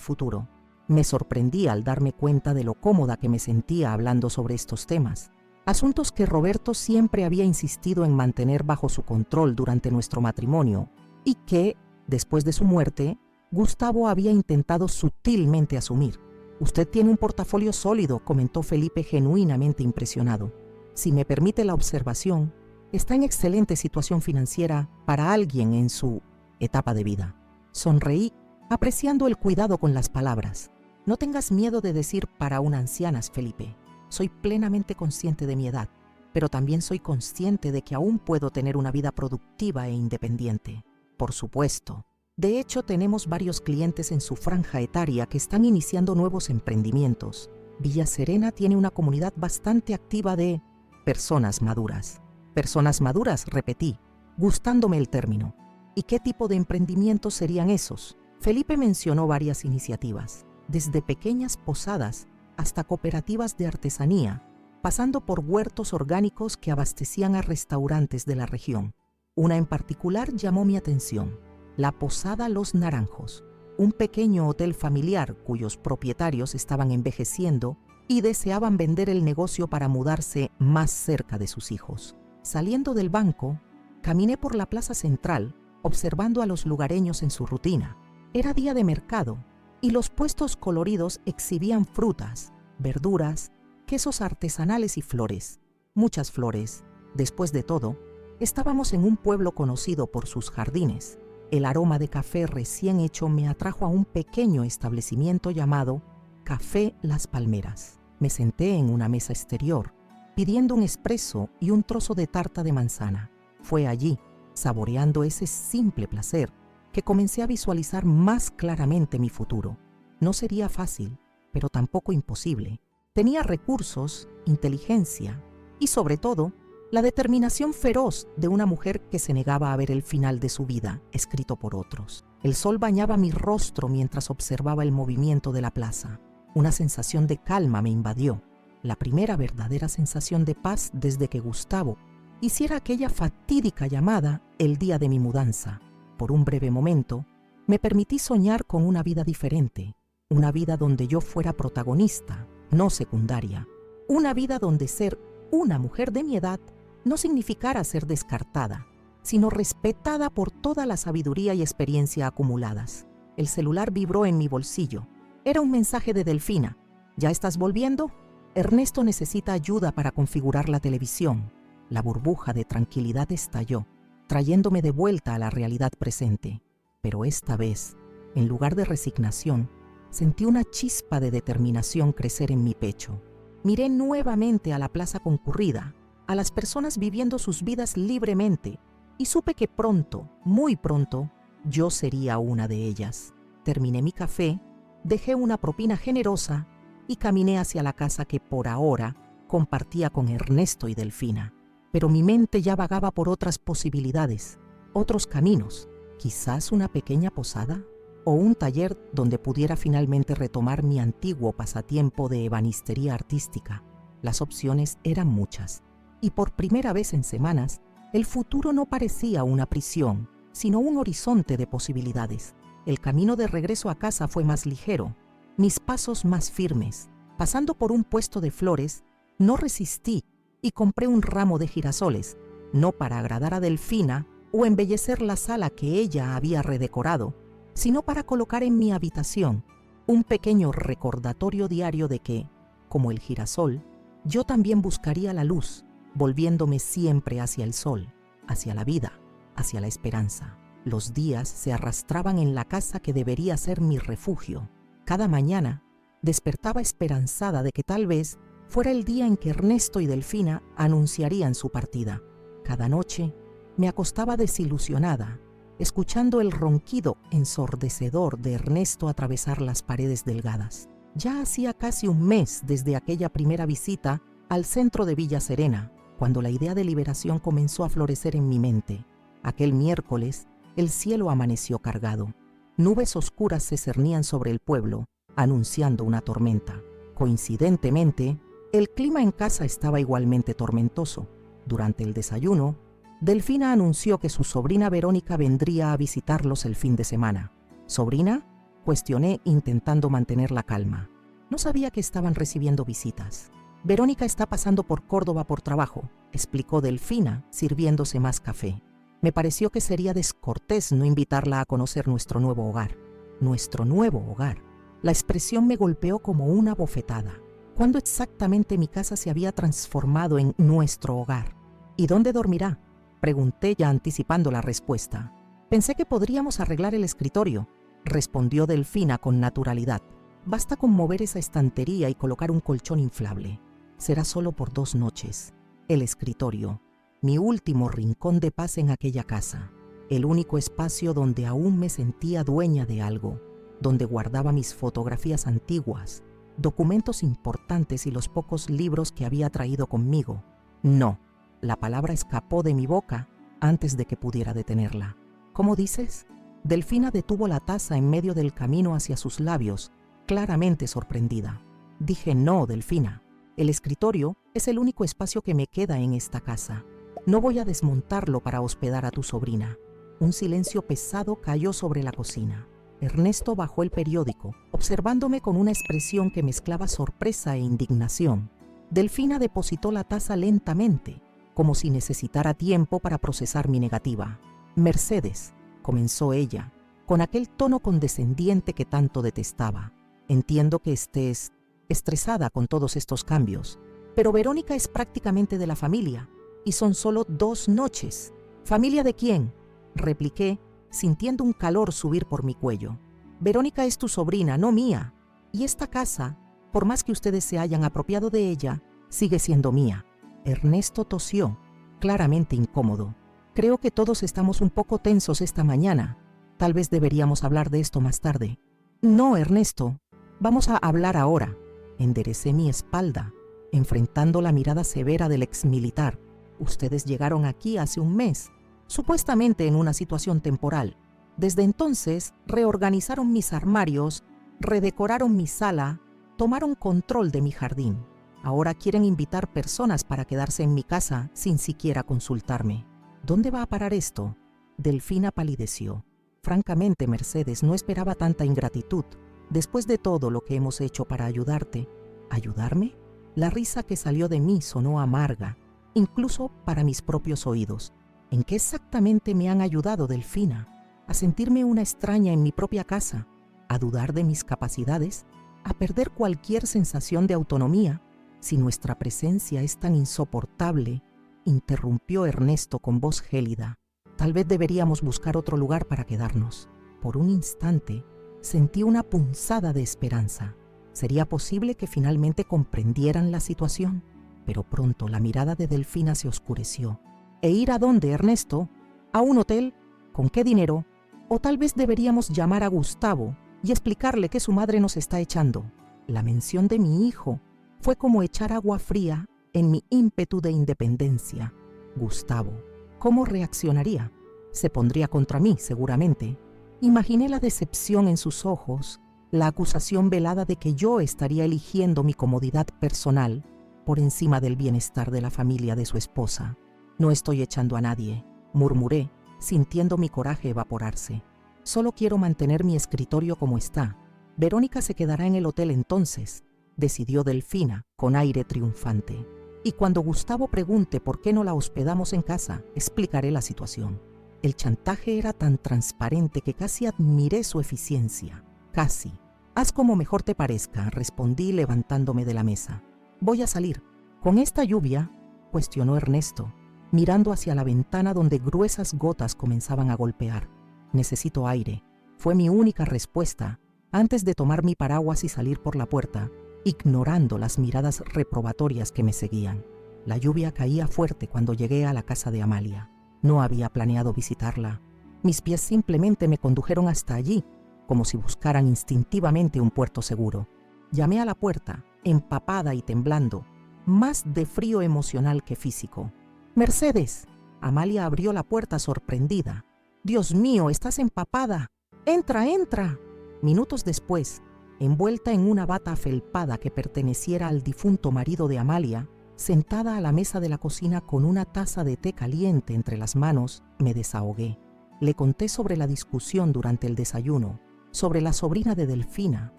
futuro. Me sorprendí al darme cuenta de lo cómoda que me sentía hablando sobre estos temas, asuntos que Roberto siempre había insistido en mantener bajo su control durante nuestro matrimonio y que, después de su muerte, Gustavo había intentado sutilmente asumir. Usted tiene un portafolio sólido, comentó Felipe genuinamente impresionado. Si me permite la observación, está en excelente situación financiera para alguien en su etapa de vida. Sonreí, apreciando el cuidado con las palabras. No tengas miedo de decir para una anciana, Felipe. Soy plenamente consciente de mi edad, pero también soy consciente de que aún puedo tener una vida productiva e independiente. Por supuesto. De hecho, tenemos varios clientes en su franja etaria que están iniciando nuevos emprendimientos. Villa Serena tiene una comunidad bastante activa de personas maduras. Personas maduras, repetí, gustándome el término. ¿Y qué tipo de emprendimientos serían esos? Felipe mencionó varias iniciativas, desde pequeñas posadas hasta cooperativas de artesanía, pasando por huertos orgánicos que abastecían a restaurantes de la región. Una en particular llamó mi atención, la Posada Los Naranjos, un pequeño hotel familiar cuyos propietarios estaban envejeciendo y deseaban vender el negocio para mudarse más cerca de sus hijos. Saliendo del banco, caminé por la plaza central, observando a los lugareños en su rutina. Era día de mercado, y los puestos coloridos exhibían frutas, verduras, quesos artesanales y flores. Muchas flores. Después de todo, estábamos en un pueblo conocido por sus jardines. El aroma de café recién hecho me atrajo a un pequeño establecimiento llamado Café Las Palmeras. Me senté en una mesa exterior, pidiendo un espresso y un trozo de tarta de manzana. Fue allí, saboreando ese simple placer, que comencé a visualizar más claramente mi futuro. No sería fácil, pero tampoco imposible. Tenía recursos, inteligencia y, sobre todo, la determinación feroz de una mujer que se negaba a ver el final de su vida, escrito por otros. El sol bañaba mi rostro mientras observaba el movimiento de la plaza. Una sensación de calma me invadió, la primera verdadera sensación de paz desde que Gustavo hiciera aquella fatídica llamada el día de mi mudanza. Por un breve momento, me permití soñar con una vida diferente, una vida donde yo fuera protagonista, no secundaria, una vida donde ser una mujer de mi edad no significara ser descartada, sino respetada por toda la sabiduría y experiencia acumuladas. El celular vibró en mi bolsillo. Era un mensaje de Delfina. ¿Ya estás volviendo? Ernesto necesita ayuda para configurar la televisión. La burbuja de tranquilidad estalló, trayéndome de vuelta a la realidad presente. Pero esta vez, en lugar de resignación, sentí una chispa de determinación crecer en mi pecho. Miré nuevamente a la plaza concurrida, a las personas viviendo sus vidas libremente, y supe que pronto, muy pronto, yo sería una de ellas. Terminé mi café, dejé una propina generosa y caminé hacia la casa que por ahora compartía con Ernesto y Delfina. Pero mi mente ya vagaba por otras posibilidades, otros caminos, quizás una pequeña posada o un taller donde pudiera finalmente retomar mi antiguo pasatiempo de ebanistería artística. Las opciones eran muchas, y por primera vez en semanas, el futuro no parecía una prisión, sino un horizonte de posibilidades. El camino de regreso a casa fue más ligero, mis pasos más firmes. Pasando por un puesto de flores, no resistí y compré un ramo de girasoles, no para agradar a Delfina o embellecer la sala que ella había redecorado, sino para colocar en mi habitación un pequeño recordatorio diario de que, como el girasol, yo también buscaría la luz, volviéndome siempre hacia el sol, hacia la vida, hacia la esperanza. Los días se arrastraban en la casa que debería ser mi refugio. Cada mañana despertaba esperanzada de que tal vez fuera el día en que Ernesto y Delfina anunciarían su partida. Cada noche me acostaba desilusionada, escuchando el ronquido ensordecedor de Ernesto atravesar las paredes delgadas. Ya hacía casi un mes desde aquella primera visita al centro de Villa Serena, cuando la idea de liberación comenzó a florecer en mi mente. Aquel miércoles, el cielo amaneció cargado. Nubes oscuras se cernían sobre el pueblo, anunciando una tormenta. Coincidentemente, el clima en casa estaba igualmente tormentoso. Durante el desayuno, Delfina anunció que su sobrina Verónica vendría a visitarlos el fin de semana. ¿Sobrina?, cuestioné intentando mantener la calma. No sabía que estaban recibiendo visitas. Verónica está pasando por Córdoba por trabajo, explicó Delfina, sirviéndose más café. Me pareció que sería descortés no invitarla a conocer nuestro nuevo hogar. Nuestro nuevo hogar. La expresión me golpeó como una bofetada. ¿Cuándo exactamente mi casa se había transformado en nuestro hogar? ¿Y dónde dormirá?, pregunté ya anticipando la respuesta. Pensé que podríamos arreglar el escritorio, respondió Delfina con naturalidad. Basta con mover esa estantería y colocar un colchón inflable. Será solo por 2 noches. El escritorio, mi último rincón de paz en aquella casa, el único espacio donde aún me sentía dueña de algo, donde guardaba mis fotografías antiguas, documentos importantes y los pocos libros que había traído conmigo. No, la palabra escapó de mi boca antes de que pudiera detenerla. ¿Cómo dices? Delfina detuvo la taza en medio del camino hacia sus labios, claramente sorprendida. Dije: no, Delfina. El escritorio es el único espacio que me queda en esta casa. No voy a desmontarlo para hospedar a tu sobrina. Un silencio pesado cayó sobre la cocina. Ernesto bajó el periódico, observándome con una expresión que mezclaba sorpresa e indignación. Delfina depositó la taza lentamente, como si necesitara tiempo para procesar mi negativa. Mercedes, comenzó ella, con aquel tono condescendiente que tanto detestaba. Entiendo que estés estresada con todos estos cambios, pero Verónica es prácticamente de la familia, y son solo 2 noches. ¿Familia de quién?, repliqué, sintiendo un calor subir por mi cuello. Verónica es tu sobrina, no mía, y esta casa, por más que ustedes se hayan apropiado de ella, sigue siendo mía. Ernesto tosió, claramente incómodo. Creo que todos estamos un poco tensos esta mañana. Tal vez deberíamos hablar de esto más tarde. No, Ernesto, vamos a hablar ahora. Enderecé mi espalda, enfrentando la mirada severa del exmilitar. Ustedes llegaron aquí hace un mes, supuestamente en una situación temporal. Desde entonces, reorganizaron mis armarios, redecoraron mi sala, tomaron control de mi jardín. Ahora quieren invitar personas para quedarse en mi casa sin siquiera consultarme. ¿Dónde va a parar esto? Delfina palideció. Francamente, Mercedes, no esperaba tanta ingratitud. Después de todo lo que hemos hecho para ayudarte, ¿ayudarme? La risa que salió de mí sonó amarga, incluso para mis propios oídos. ¿En qué exactamente me han ayudado, Delfina? ¿A sentirme una extraña en mi propia casa? ¿A dudar de mis capacidades? ¿A perder cualquier sensación de autonomía? Si nuestra presencia es tan insoportable, interrumpió Ernesto con voz gélida. Tal vez deberíamos buscar otro lugar para quedarnos. Por un instante, sentí una punzada de esperanza. ¿Sería posible que finalmente comprendieran la situación? Pero pronto la mirada de Delfina se oscureció. ¿E ir a dónde, Ernesto? ¿A un hotel? ¿Con qué dinero? O tal vez deberíamos llamar a Gustavo y explicarle que su madre nos está echando. La mención de mi hijo fue como echar agua fría en mi ímpetu de independencia. Gustavo, ¿cómo reaccionaría? Se pondría contra mí, seguramente. Imaginé la decepción en sus ojos, la acusación velada de que yo estaría eligiendo mi comodidad personal por encima del bienestar de la familia de su esposa. No estoy echando a nadie, murmuré, sintiendo mi coraje evaporarse. Solo quiero mantener mi escritorio como está. Verónica se quedará en el hotel entonces, decidió Delfina con aire triunfante. Y cuando Gustavo pregunte por qué no la hospedamos en casa, explicaré la situación. El chantaje era tan transparente que casi admiré su eficiencia. Casi. Haz como mejor te parezca, respondí levantándome de la mesa. Voy a salir. ¿Con esta lluvia?, cuestionó Ernesto, mirando hacia la ventana donde gruesas gotas comenzaban a golpear. Necesito aire. Fue mi única respuesta antes de tomar mi paraguas y salir por la puerta, ignorando las miradas reprobatorias que me seguían. La lluvia caía fuerte cuando llegué a la casa de Amalia. No había planeado visitarla. Mis pies simplemente me condujeron hasta allí, como si buscaran instintivamente un puerto seguro. Llamé a la puerta, empapada y temblando, más de frío emocional que físico. «¡Mercedes!». Amalia abrió la puerta sorprendida. «¡Dios mío, estás empapada! ¡Entra, entra!». Minutos después, envuelta en una bata afelpada que perteneciera al difunto marido de Amalia, sentada a la mesa de la cocina con una taza de té caliente entre las manos, me desahogué. Le conté sobre la discusión durante el desayuno, sobre la sobrina de Delfina,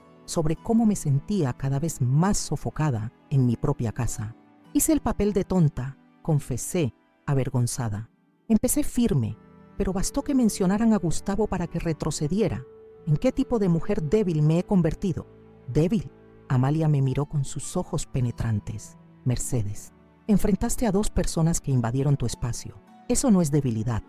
sobre cómo me sentía cada vez más sofocada en mi propia casa. Hice el papel de tonta, confesé, avergonzada. Empecé firme, pero bastó que mencionaran a Gustavo para que retrocediera. ¿En qué tipo de mujer débil me he convertido? ¿Débil? Amalia me miró con sus ojos penetrantes. Mercedes, enfrentaste a 2 personas que invadieron tu espacio. Eso no es debilidad,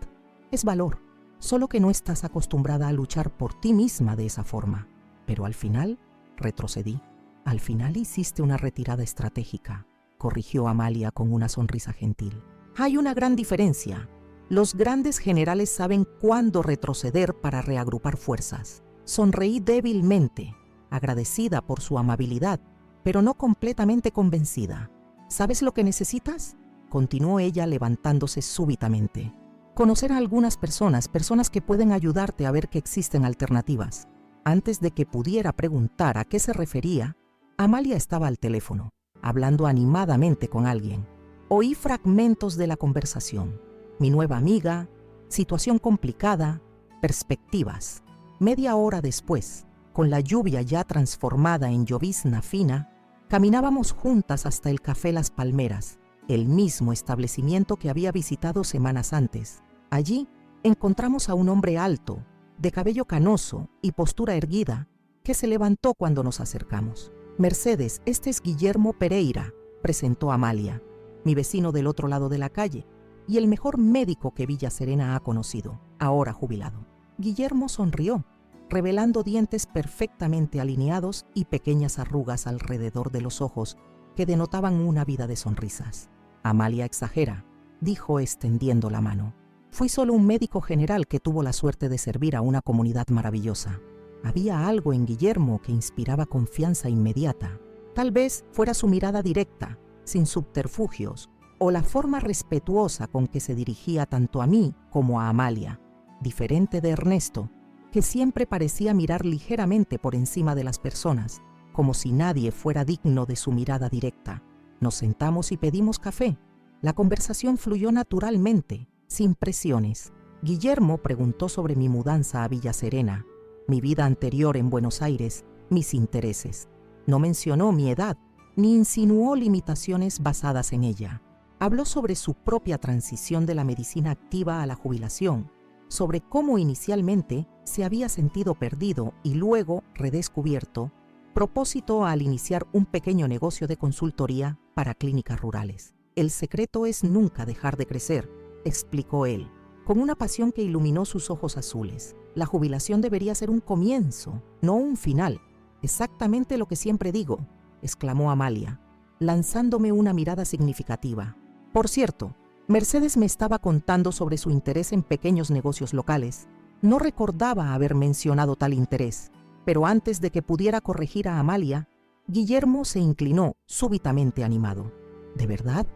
es valor. Solo que no estás acostumbrada a luchar por ti misma de esa forma. Pero al final, retrocedí. Al final hiciste una retirada estratégica, corrigió Amalia con una sonrisa gentil. Hay una gran diferencia. Los grandes generales saben cuándo retroceder para reagrupar fuerzas. Sonreí débilmente, agradecida por su amabilidad, pero no completamente convencida. ¿Sabes lo que necesitas?, continuó ella levantándose súbitamente. Conocer a algunas personas que pueden ayudarte a ver que existen alternativas. Antes de que pudiera preguntar a qué se refería, Amalia estaba al teléfono, hablando animadamente con alguien. Oí fragmentos de la conversación. Mi nueva amiga, situación complicada, perspectivas. Media hora después, con la lluvia ya transformada en llovizna fina, caminábamos juntas hasta el Café Las Palmeras, el mismo establecimiento que había visitado semanas antes. Allí encontramos a un hombre alto, de cabello canoso y postura erguida, que se levantó cuando nos acercamos. «Mercedes, este es Guillermo Pereira», presentó Amalia, mi vecino del otro lado de la calle y el mejor médico que Villa Serena ha conocido, ahora jubilado. Guillermo sonrió, revelando dientes perfectamente alineados y pequeñas arrugas alrededor de los ojos que denotaban una vida de sonrisas. «Amalia exagera», dijo extendiendo la mano. «Fui solo un médico general que tuvo la suerte de servir a una comunidad maravillosa». Había algo en Guillermo que inspiraba confianza inmediata. Tal vez fuera su mirada directa, sin subterfugios, o la forma respetuosa con que se dirigía tanto a mí como a Amalia, diferente de Ernesto, que siempre parecía mirar ligeramente por encima de las personas, como si nadie fuera digno de su mirada directa. Nos sentamos y pedimos café. La conversación fluyó naturalmente, sin presiones. Guillermo preguntó sobre mi mudanza a Villa Serena, mi vida anterior en Buenos Aires mis intereses. No mencionó mi edad, ni insinuó limitaciones basadas en ella. Habló sobre su propia transición de la medicina activa a la jubilación, sobre cómo inicialmente se había sentido perdido y luego redescubierto, propósito al iniciar un pequeño negocio de consultoría para clínicas rurales. El secreto es nunca dejar de crecer, explicó él, con una pasión que iluminó sus ojos azules. La jubilación debería ser un comienzo, no un final. Exactamente lo que siempre digo, exclamó Amalia, lanzándome una mirada significativa. Por cierto, Mercedes me estaba contando sobre su interés en pequeños negocios locales. No recordaba haber mencionado tal interés, pero antes de que pudiera corregir a Amalia, Guillermo se inclinó súbitamente animado. ¿De verdad?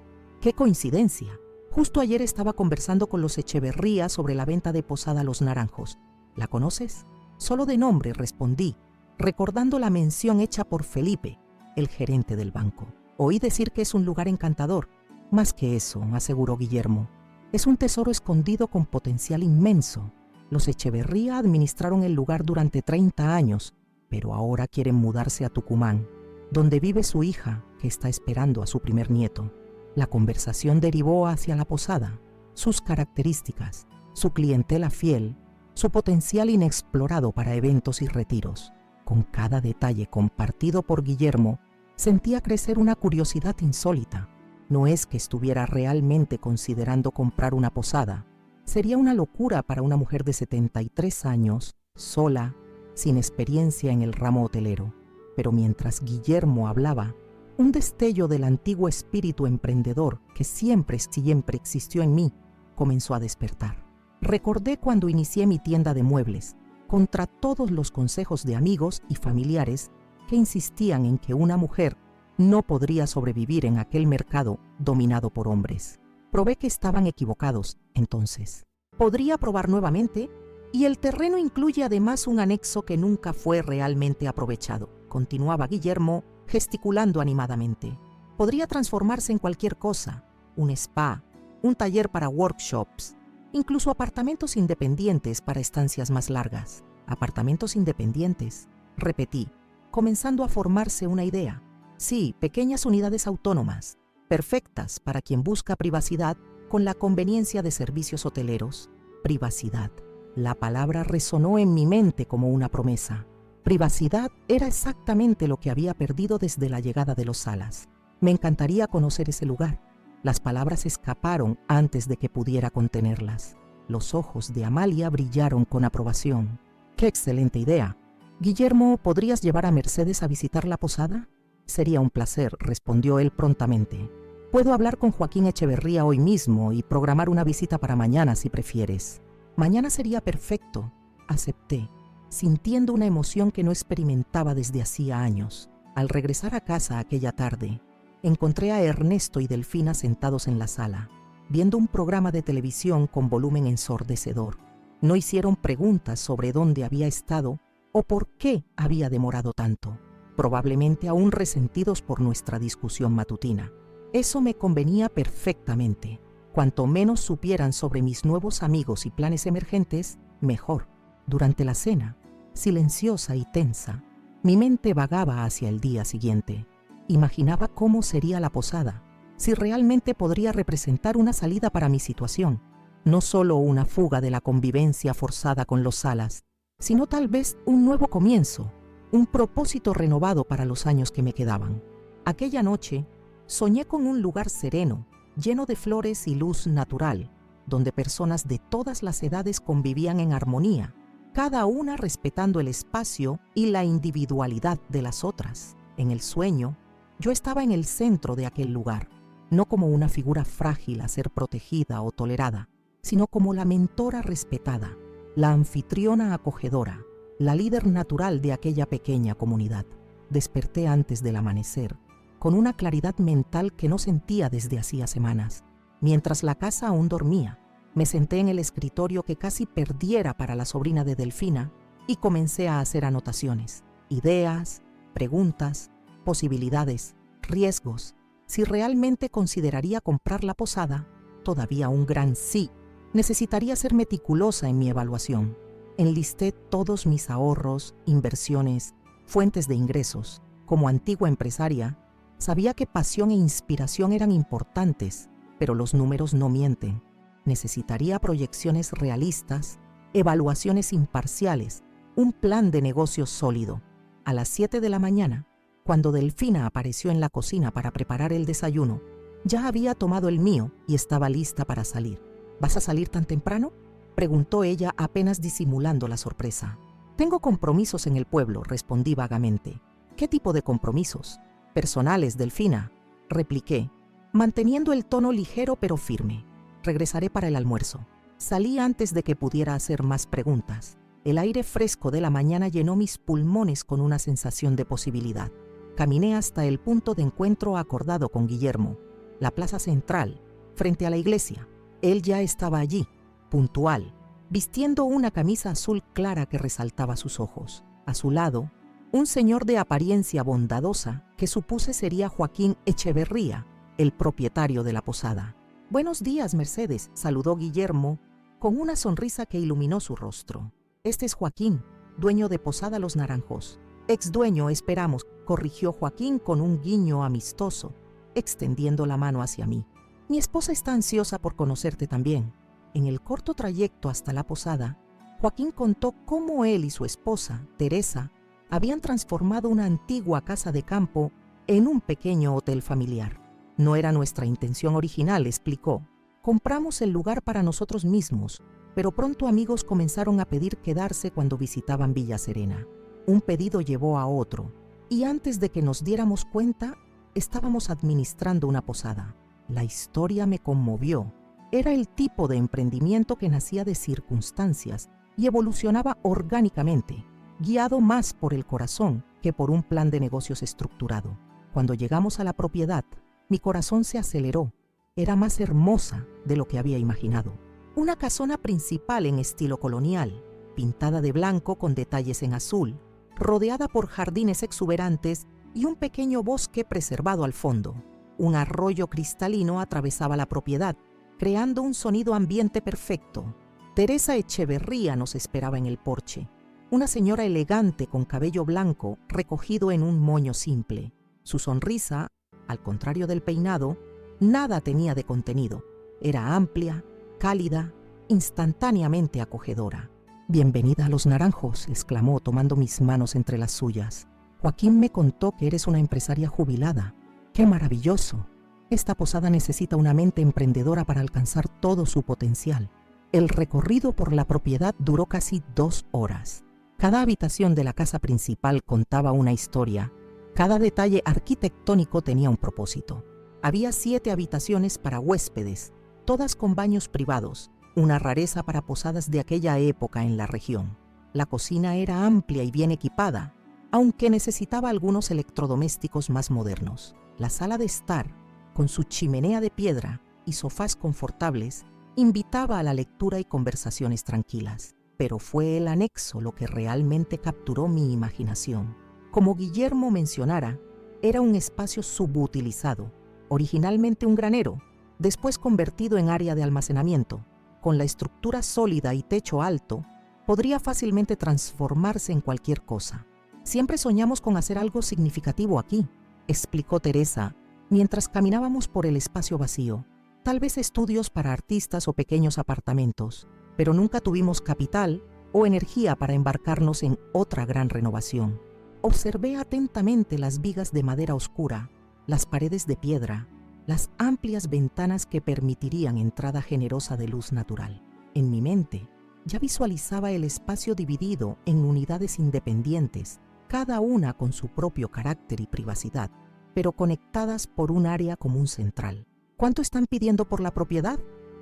¡Qué coincidencia! Justo ayer estaba conversando con los Echeverría sobre la venta de Posada Los Naranjos. ¿La conoces? Solo de nombre, respondí, recordando la mención hecha por Felipe, el gerente del banco. Oí decir que es un lugar encantador. Más que eso, aseguró Guillermo, es un tesoro escondido con potencial inmenso. Los Echeverría administraron el lugar durante 30 años, pero ahora quieren mudarse a Tucumán, donde vive su hija, que está esperando a su primer nieto. La conversación derivó hacia la posada, sus características, su clientela fiel, su potencial inexplorado para eventos y retiros. Con cada detalle compartido por Guillermo, sentía crecer una curiosidad insólita. No es que estuviera realmente considerando comprar una posada. Sería una locura para una mujer de 73 años, sola, sin experiencia en el ramo hotelero. Pero mientras Guillermo hablaba, un destello del antiguo espíritu emprendedor que siempre existió en mí comenzó a despertar. Recordé cuando inicié mi tienda de muebles, contra todos los consejos de amigos y familiares que insistían en que una mujer no podría sobrevivir en aquel mercado dominado por hombres. Probé que estaban equivocados, entonces. ¿Podría probar nuevamente? Y el terreno incluye además un anexo que nunca fue realmente aprovechado, continuaba Guillermo, gesticulando animadamente. Podría transformarse en cualquier cosa, un spa, un taller para workshops, incluso apartamentos independientes para estancias más largas. Apartamentos independientes, repetí, comenzando a formarse una idea. Sí, pequeñas unidades autónomas, perfectas para quien busca privacidad con la conveniencia de servicios hoteleros. Privacidad. La palabra resonó en mi mente como una promesa. Privacidad era exactamente lo que había perdido desde la llegada de los Salas. Me encantaría conocer ese lugar. Las palabras escaparon antes de que pudiera contenerlas. Los ojos de Amalia brillaron con aprobación. ¡Qué excelente idea! Guillermo, ¿podrías llevar a Mercedes a visitar la posada? Sería un placer, respondió él prontamente. Puedo hablar con Joaquín Echeverría hoy mismo y programar una visita para mañana si prefieres. Mañana sería perfecto, acepté, sintiendo una emoción que no experimentaba desde hacía años. Al regresar a casa aquella tarde, encontré a Ernesto y Delfina sentados en la sala, viendo un programa de televisión con volumen ensordecedor. No hicieron preguntas sobre dónde había estado o por qué había demorado tanto, probablemente aún resentidos por nuestra discusión matutina. Eso me convenía perfectamente. Cuanto menos supieran sobre mis nuevos amigos y planes emergentes, mejor. Durante la cena, silenciosa y tensa, mi mente vagaba hacia el día siguiente. Imaginaba cómo sería la posada, si realmente podría representar una salida para mi situación, no solo una fuga de la convivencia forzada con los Salas, sino tal vez un nuevo comienzo, un propósito renovado para los años que me quedaban. Aquella noche, soñé con un lugar sereno, lleno de flores y luz natural, donde personas de todas las edades convivían en armonía, cada una respetando el espacio y la individualidad de las otras. En el sueño, yo estaba en el centro de aquel lugar, no como una figura frágil a ser protegida o tolerada, sino como la mentora respetada, la anfitriona acogedora, la líder natural de aquella pequeña comunidad. Desperté antes del amanecer, con una claridad mental que no sentía desde hacía semanas. Mientras la casa aún dormía, me senté en el escritorio que casi perdiera para la sobrina de Delfina y comencé a hacer anotaciones, ideas, preguntas, posibilidades, riesgos. Si realmente consideraría comprar la posada, todavía un gran sí. Necesitaría ser meticulosa en mi evaluación. Enlisté todos mis ahorros, inversiones, fuentes de ingresos. Como antigua empresaria, sabía que pasión e inspiración eran importantes, pero los números no mienten. Necesitaría proyecciones realistas, evaluaciones imparciales, un plan de negocio sólido. A las 7 de la mañana, cuando Delfina apareció en la cocina para preparar el desayuno, ya había tomado el mío y estaba lista para salir. ¿Vas a salir tan temprano?, preguntó ella apenas disimulando la sorpresa. Tengo compromisos en el pueblo, respondí vagamente. ¿Qué tipo de compromisos? Personales, Delfina, repliqué, manteniendo el tono ligero pero firme. Regresaré para el almuerzo. Salí antes de que pudiera hacer más preguntas. El aire fresco de la mañana llenó mis pulmones con una sensación de posibilidad. Caminé hasta el punto de encuentro acordado con Guillermo, la plaza central, frente a la iglesia. Él ya estaba allí, puntual, vistiendo una camisa azul clara que resaltaba sus ojos. A su lado, un señor de apariencia bondadosa que supuse sería Joaquín Echeverría, el propietario de la posada. «Buenos días, Mercedes», saludó Guillermo con una sonrisa que iluminó su rostro. «Este es Joaquín, dueño de Posada Los Naranjos». «Ex dueño, esperamos», corrigió Joaquín con un guiño amistoso, extendiendo la mano hacia mí. «Mi esposa está ansiosa por conocerte también». En el corto trayecto hasta la posada, Joaquín contó cómo él y su esposa, Teresa, habían transformado una antigua casa de campo en un pequeño hotel familiar. «No era nuestra intención original», explicó. «Compramos el lugar para nosotros mismos, pero pronto amigos comenzaron a pedir quedarse cuando visitaban Villa Serena. Un pedido llevó a otro, y antes de que nos diéramos cuenta, estábamos administrando una posada. La historia me conmovió. Era el tipo de emprendimiento que nacía de circunstancias y evolucionaba orgánicamente, guiado más por el corazón que por un plan de negocios estructurado. Cuando llegamos a la propiedad, mi corazón se aceleró. Era más hermosa de lo que había imaginado. Una casona principal en estilo colonial, pintada de blanco con detalles en azul, rodeada por jardines exuberantes y un pequeño bosque preservado al fondo. Un arroyo cristalino atravesaba la propiedad, creando un sonido ambiente perfecto. Teresa Echeverría nos esperaba en el porche, una señora elegante con cabello blanco recogido en un moño simple. Su sonrisa, al contrario del peinado, nada tenía de contenido. Era amplia, cálida, instantáneamente acogedora. «Bienvenida a Los Naranjos», exclamó tomando mis manos entre las suyas. «Joaquín me contó que eres una empresaria jubilada. ¡Qué maravilloso! Esta posada necesita una mente emprendedora para alcanzar todo su potencial». El recorrido por la propiedad duró casi 2 horas. Cada habitación de la casa principal contaba una historia. Cada detalle arquitectónico tenía un propósito. Había 7 habitaciones para huéspedes, todas con baños privados, una rareza para posadas de aquella época en la región. La cocina era amplia y bien equipada, aunque necesitaba algunos electrodomésticos más modernos. La sala de estar, con su chimenea de piedra y sofás confortables, invitaba a la lectura y conversaciones tranquilas. Pero fue el anexo lo que realmente capturó mi imaginación. Como Guillermo mencionara, era un espacio subutilizado, originalmente un granero, después convertido en área de almacenamiento. Con la estructura sólida y techo alto, podría fácilmente transformarse en cualquier cosa. «Siempre soñamos con hacer algo significativo aquí», explicó Teresa, mientras caminábamos por el espacio vacío. «Tal vez estudios para artistas o pequeños apartamentos, pero nunca tuvimos capital o energía para embarcarnos en otra gran renovación». Observé atentamente las vigas de madera oscura, las paredes de piedra, las amplias ventanas que permitirían entrada generosa de luz natural. En mi mente, ya visualizaba el espacio dividido en unidades independientes, cada una con su propio carácter y privacidad, pero conectadas por un área común central. «¿Cuánto están pidiendo por la propiedad?»,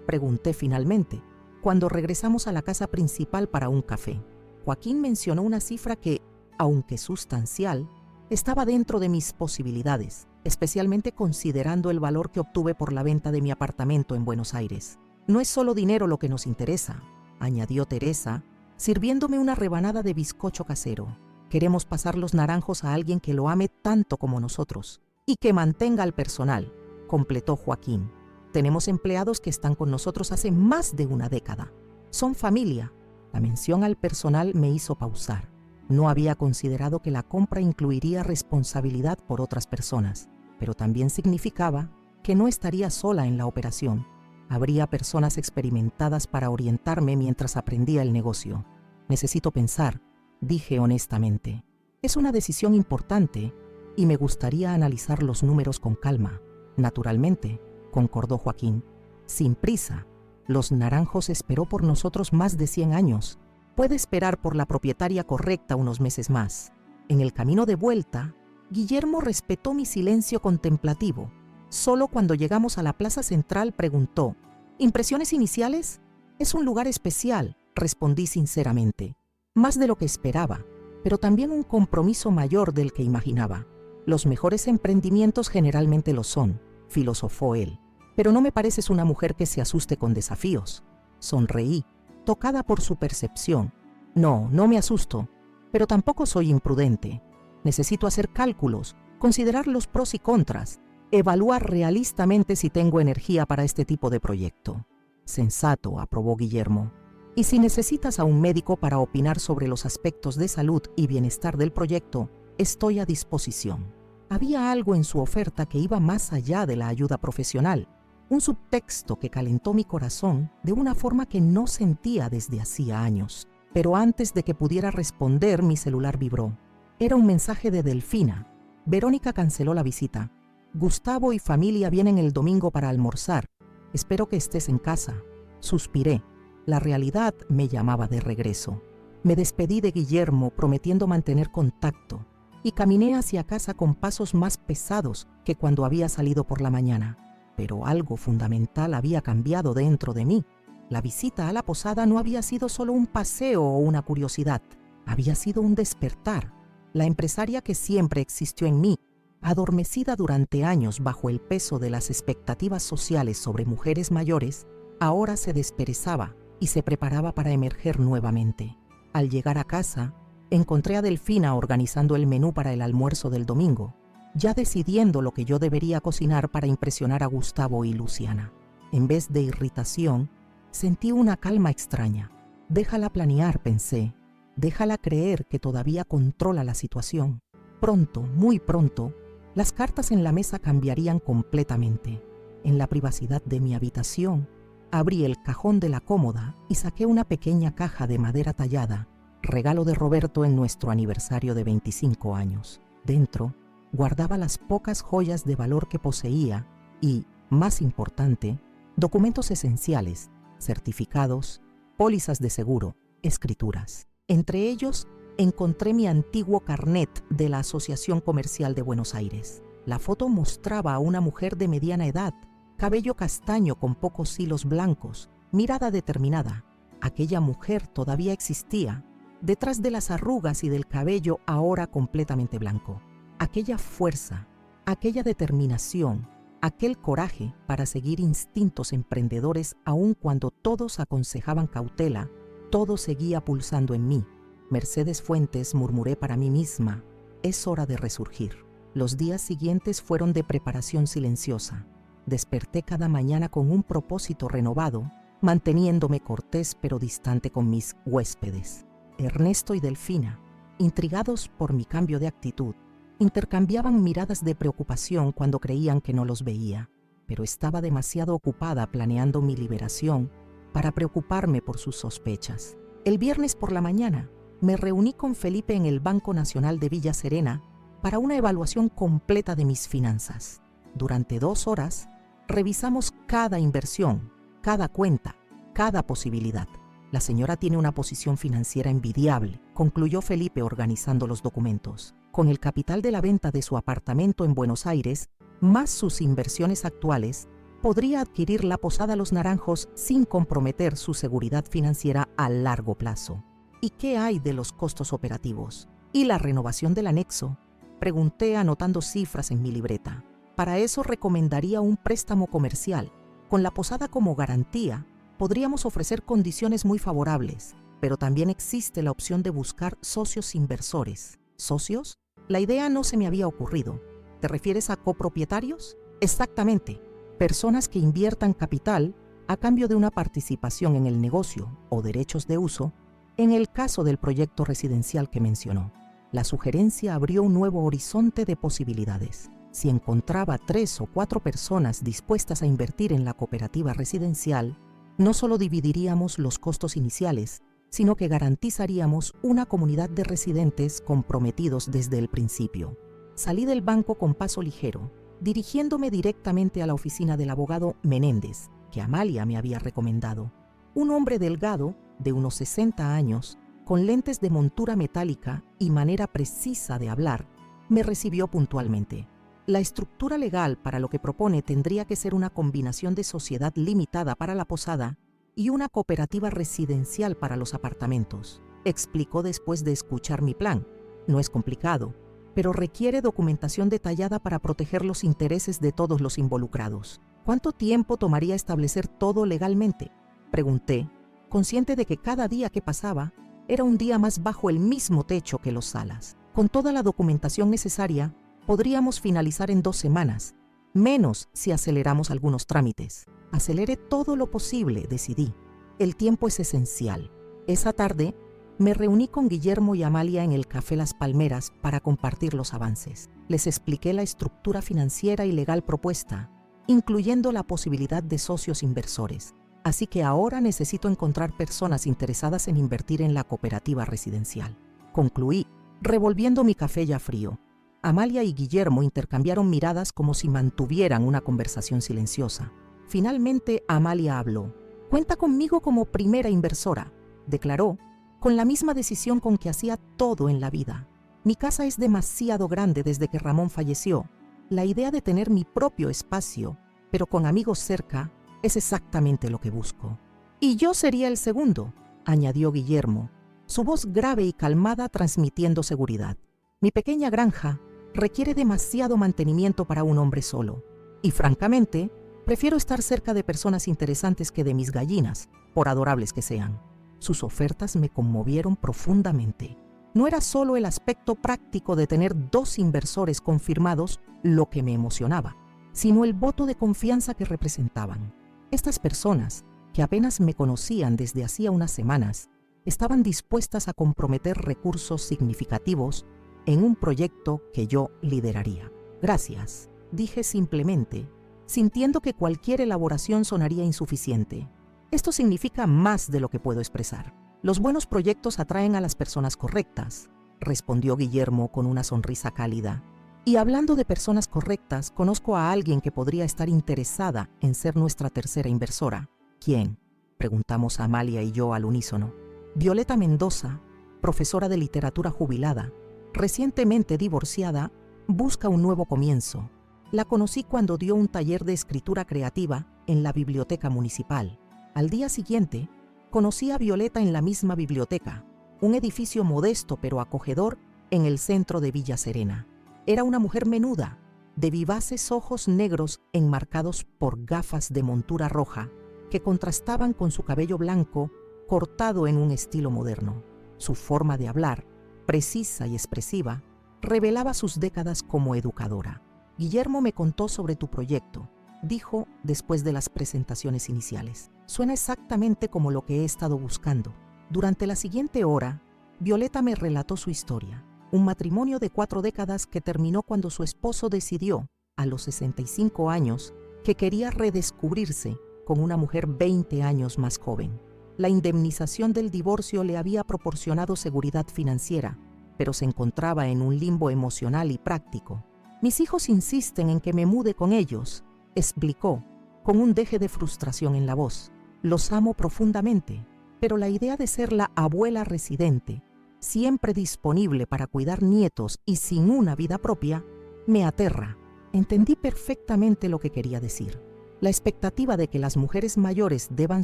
pregunté finalmente, cuando regresamos a la casa principal para un café. Joaquín mencionó una cifra que, aunque sustancial, estaba dentro de mis posibilidades, especialmente considerando el valor que obtuve por la venta de mi apartamento en Buenos Aires. «No es solo dinero lo que nos interesa», añadió Teresa, sirviéndome una rebanada de bizcocho casero. «Queremos pasar Los Naranjos a alguien que lo ame tanto como nosotros y que mantenga al personal», completó Joaquín. «Tenemos empleados que están con nosotros hace más de una década. Son familia». La mención al personal me hizo pausar. No había considerado que la compra incluiría responsabilidad por otras personas, pero también significaba que no estaría sola en la operación. Habría personas experimentadas para orientarme mientras aprendía el negocio. Necesito pensar, dije honestamente. Es una decisión importante y me gustaría analizar los números con calma. Naturalmente, concordó Joaquín. Sin prisa. Los Naranjos esperó por nosotros más de 100 años. Puede esperar por la propietaria correcta unos meses más. En el camino de vuelta, Guillermo respetó mi silencio contemplativo. Solo cuando llegamos a la plaza central preguntó: ¿Impresiones iniciales? Es un lugar especial, respondí sinceramente. Más de lo que esperaba, pero también un compromiso mayor del que imaginaba. Los mejores emprendimientos generalmente lo son, filosofó él. Pero no me pareces una mujer que se asuste con desafíos. Sonreí, tocada por su percepción. No me asusto, pero tampoco soy imprudente. Necesito hacer cálculos, considerar los pros y contras, evaluar realistamente si tengo energía para este tipo de proyecto. Sensato, aprobó Guillermo. Y si necesitas a un médico para opinar sobre los aspectos de salud y bienestar del proyecto, estoy a disposición. Había algo en su oferta que iba más allá de la ayuda profesional, un subtexto que calentó mi corazón de una forma que no sentía desde hacía años. Pero antes de que pudiera responder, mi celular vibró. Era un mensaje de Delfina. Verónica canceló la visita. Gustavo y familia vienen el domingo para almorzar. Espero que estés en casa. Suspiré. La realidad me llamaba de regreso. Me despedí de Guillermo prometiendo mantener contacto y caminé hacia casa con pasos más pesados que cuando había salido por la mañana. Pero algo fundamental había cambiado dentro de mí. La visita a la posada no había sido solo un paseo o una curiosidad. Había sido un despertar. La empresaria que siempre existió en mí, adormecida durante años bajo el peso de las expectativas sociales sobre mujeres mayores, ahora se desperezaba y se preparaba para emerger nuevamente. Al llegar a casa, encontré a Delfina organizando el menú para el almuerzo del domingo, ya decidiendo lo que yo debería cocinar para impresionar a Gustavo y Luciana. En vez de irritación, sentí una calma extraña. Déjala planear, pensé. Déjala creer que todavía controla la situación. Pronto, muy pronto, las cartas en la mesa cambiarían completamente. En la privacidad de mi habitación, abrí el cajón de la cómoda y saqué una pequeña caja de madera tallada, regalo de Roberto en nuestro aniversario de 25 años. Dentro, guardaba las pocas joyas de valor que poseía y, más importante, documentos esenciales, certificados, pólizas de seguro, escrituras. Entre ellos, encontré mi antiguo carnet de la Asociación Comercial de Buenos Aires. La foto mostraba a una mujer de mediana edad, cabello castaño con pocos hilos blancos, mirada determinada. Aquella mujer todavía existía, detrás de las arrugas y del cabello ahora completamente blanco. Aquella fuerza, aquella determinación, aquel coraje para seguir instintos emprendedores aun cuando todos aconsejaban cautela, todo seguía pulsando en mí. Mercedes Fuentes, murmuré para mí misma, es hora de resurgir. Los días siguientes fueron de preparación silenciosa. Desperté cada mañana con un propósito renovado, manteniéndome cortés pero distante con mis huéspedes. Ernesto y Delfina, intrigados por mi cambio de actitud, intercambiaban miradas de preocupación cuando creían que no los veía, pero estaba demasiado ocupada planeando mi liberación para preocuparme por sus sospechas. El viernes por la mañana, me reuní con Felipe en el Banco Nacional de Villa Serena para una evaluación completa de mis finanzas. Durante 2 horas, revisamos cada inversión, cada cuenta, cada posibilidad. La señora tiene una posición financiera envidiable, concluyó Felipe organizando los documentos. Con el capital de la venta de su apartamento en Buenos Aires, más sus inversiones actuales, podría adquirir la Posada Los Naranjos sin comprometer su seguridad financiera a largo plazo. ¿Y qué hay de los costos operativos? ¿Y la renovación del anexo? Pregunté anotando cifras en mi libreta. Para eso recomendaría un préstamo comercial. Con la posada como garantía, podríamos ofrecer condiciones muy favorables, pero también existe la opción de buscar socios inversores. ¿Socios? La idea no se me había ocurrido. ¿Te refieres a copropietarios? Exactamente. Personas que inviertan capital a cambio de una participación en el negocio o derechos de uso En el caso del proyecto residencial que mencionó, la sugerencia abrió un nuevo horizonte de posibilidades. Si encontraba 3 o 4 personas dispuestas a invertir en la cooperativa residencial, no solo dividiríamos los costos iniciales, sino que garantizaríamos una comunidad de residentes comprometidos desde el principio. Salí del banco con paso ligero, dirigiéndome directamente a la oficina del abogado Menéndez, que Amalia me había recomendado. Un hombre delgado, de unos 60 años, con lentes de montura metálica y manera precisa de hablar, me recibió puntualmente. La estructura legal para lo que propone tendría que ser una combinación de sociedad limitada para la posada y una cooperativa residencial para los apartamentos, explicó después de escuchar mi plan. No es complicado, pero requiere documentación detallada para proteger los intereses de todos los involucrados. ¿Cuánto tiempo tomaría establecer todo legalmente?, pregunté, consciente de que cada día que pasaba era un día más bajo el mismo techo que los Salas. Con toda la documentación necesaria, podríamos finalizar en 2 semanas, menos si aceleramos algunos trámites. Acelere todo lo posible, decidí. El tiempo es esencial. Esa tarde, me reuní con Guillermo y Amalia en el Café Las Palmeras para compartir los avances. Les expliqué la estructura financiera y legal propuesta, incluyendo la posibilidad de socios inversores. Así que ahora necesito encontrar personas interesadas en invertir en la cooperativa residencial. Concluí, revolviendo mi café ya frío. Amalia y Guillermo intercambiaron miradas como si mantuvieran una conversación silenciosa. Finalmente, Amalia habló. «Cuenta conmigo como primera inversora», declaró, con la misma decisión con que hacía todo en la vida. «Mi casa es demasiado grande desde que Ramón falleció. La idea de tener mi propio espacio, pero con amigos cerca, es exactamente lo que busco». «Y yo sería el segundo», añadió Guillermo, su voz grave y calmada transmitiendo seguridad. «Mi pequeña granja requiere demasiado mantenimiento para un hombre solo. Y francamente, prefiero estar cerca de personas interesantes que de mis gallinas, por adorables que sean». Sus ofertas me conmovieron profundamente. No era solo el aspecto práctico de tener 2 inversores confirmados lo que me emocionaba, sino el voto de confianza que representaban. Estas personas, que apenas me conocían desde hacía unas semanas, estaban dispuestas a comprometer recursos significativos en un proyecto que yo lideraría. «Gracias», dije simplemente, sintiendo que cualquier elaboración sonaría insuficiente. «Esto significa más de lo que puedo expresar. Los buenos proyectos atraen a las personas correctas», respondió Guillermo con una sonrisa cálida. «Y hablando de personas correctas, conozco a alguien que podría estar interesada en ser nuestra tercera inversora». «¿Quién?», preguntamos Amalia y yo al unísono. «Violeta Mendoza, profesora de literatura jubilada, recientemente divorciada, busca un nuevo comienzo. La conocí cuando dio un taller de escritura creativa en la biblioteca municipal. Al día siguiente, conocí a Violeta en la misma biblioteca, un edificio modesto pero acogedor en el centro de Villa Serena. Era una mujer menuda, de vivaces ojos negros enmarcados por gafas de montura roja que contrastaban con su cabello blanco cortado en un estilo moderno. Su forma de hablar, precisa y expresiva, revelaba sus décadas como educadora. «Guillermo me contó sobre tu proyecto», dijo después de las presentaciones iniciales. «Suena exactamente como lo que he estado buscando». Durante la siguiente hora, Violeta me relató su historia, un matrimonio de 4 décadas que terminó cuando su esposo decidió, a los 65 años, que quería redescubrirse con una mujer 20 años más joven. La indemnización del divorcio le había proporcionado seguridad financiera, pero se encontraba en un limbo emocional y práctico. «Mis hijos insisten en que me mude con ellos», explicó, con un deje de frustración en la voz. «Los amo profundamente, pero la idea de ser la abuela residente, siempre disponible para cuidar nietos y sin una vida propia, me aterra». Entendí perfectamente lo que quería decir. La expectativa de que las mujeres mayores deban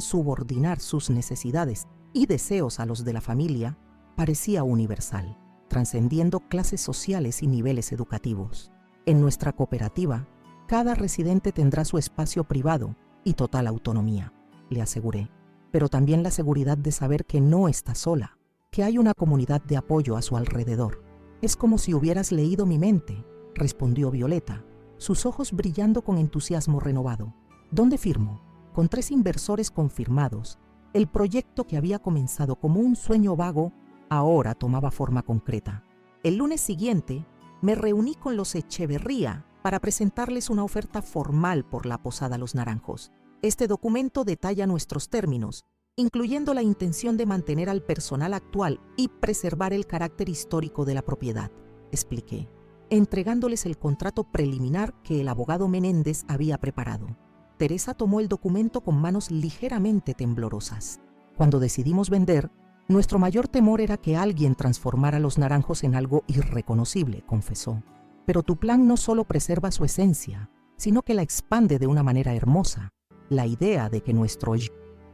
subordinar sus necesidades y deseos a los de la familia parecía universal, trascendiendo clases sociales y niveles educativos. En nuestra cooperativa, cada residente tendrá su espacio privado y total autonomía, le aseguré, pero también la seguridad de saber que no está sola, que hay una comunidad de apoyo a su alrededor. «Es como si hubieras leído mi mente», respondió Violeta, sus ojos brillando con entusiasmo renovado. «¿Dónde firmo?» Con 3 inversores confirmados El proyecto que había comenzado como un sueño vago ahora tomaba forma concreta. El lunes siguiente me reuní con los Echeverría para presentarles una oferta formal por la Posada Los Naranjos. Este documento detalla nuestros términos, incluyendo la intención de mantener al personal actual y preservar el carácter histórico de la propiedad, expliqué, entregándoles el contrato preliminar que el abogado Menéndez había preparado. Teresa tomó el documento con manos ligeramente temblorosas. Cuando decidimos vender, nuestro mayor temor era que alguien transformara Los Naranjos en algo irreconocible, confesó. Pero tu plan no solo preserva su esencia, sino que la expande de una manera hermosa. La idea de que nuestro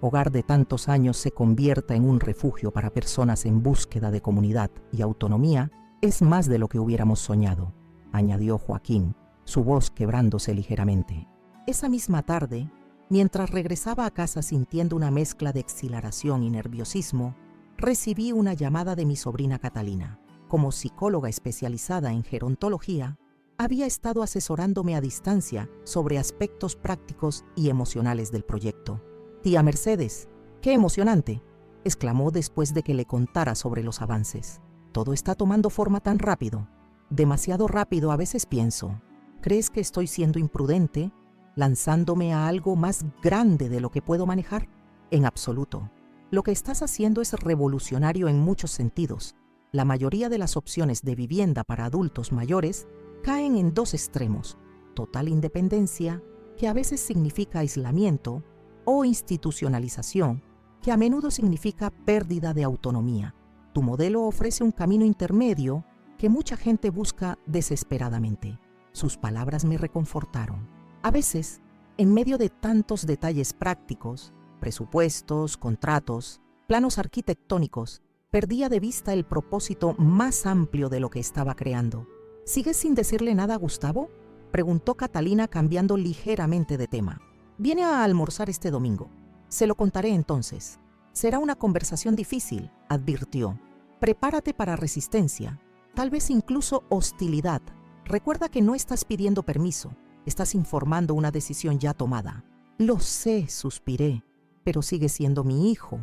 hogar de tantos años se convierta en un refugio para personas en búsqueda de comunidad y autonomía es más de lo que hubiéramos soñado, añadió Joaquín, su voz quebrándose ligeramente. Esa misma tarde, mientras regresaba a casa sintiendo una mezcla de exhilaración y nerviosismo, recibí una llamada de mi sobrina Catalina. Como psicóloga especializada en gerontología, había estado asesorándome a distancia sobre aspectos prácticos y emocionales del proyecto. «Tía Mercedes, qué emocionante», exclamó después de que le contara sobre los avances. «Todo está tomando forma tan rápido. Demasiado rápido a veces pienso. ¿Crees que estoy siendo imprudente, lanzándome a algo más grande de lo que puedo manejar? En absoluto. Lo que estás haciendo es revolucionario en muchos sentidos. La mayoría de las opciones de vivienda para adultos mayores caen en dos extremos: total independencia, que a veces significa aislamiento, o institucionalización, que a menudo significa pérdida de autonomía. Tu modelo ofrece un camino intermedio que mucha gente busca desesperadamente. Sus palabras me reconfortaron. A veces, en medio de tantos detalles prácticos, presupuestos, contratos, planos arquitectónicos, perdía de vista el propósito más amplio de lo que estaba creando. ¿Sigues sin decirle nada a Gustavo?, preguntó Catalina cambiando ligeramente de tema. Viene a almorzar este domingo. Se lo contaré entonces. Será una conversación difícil, advirtió. Prepárate para resistencia, tal vez incluso hostilidad. Recuerda que no estás pidiendo permiso, estás informando una decisión ya tomada. Lo sé, suspiré, pero sigue siendo mi hijo.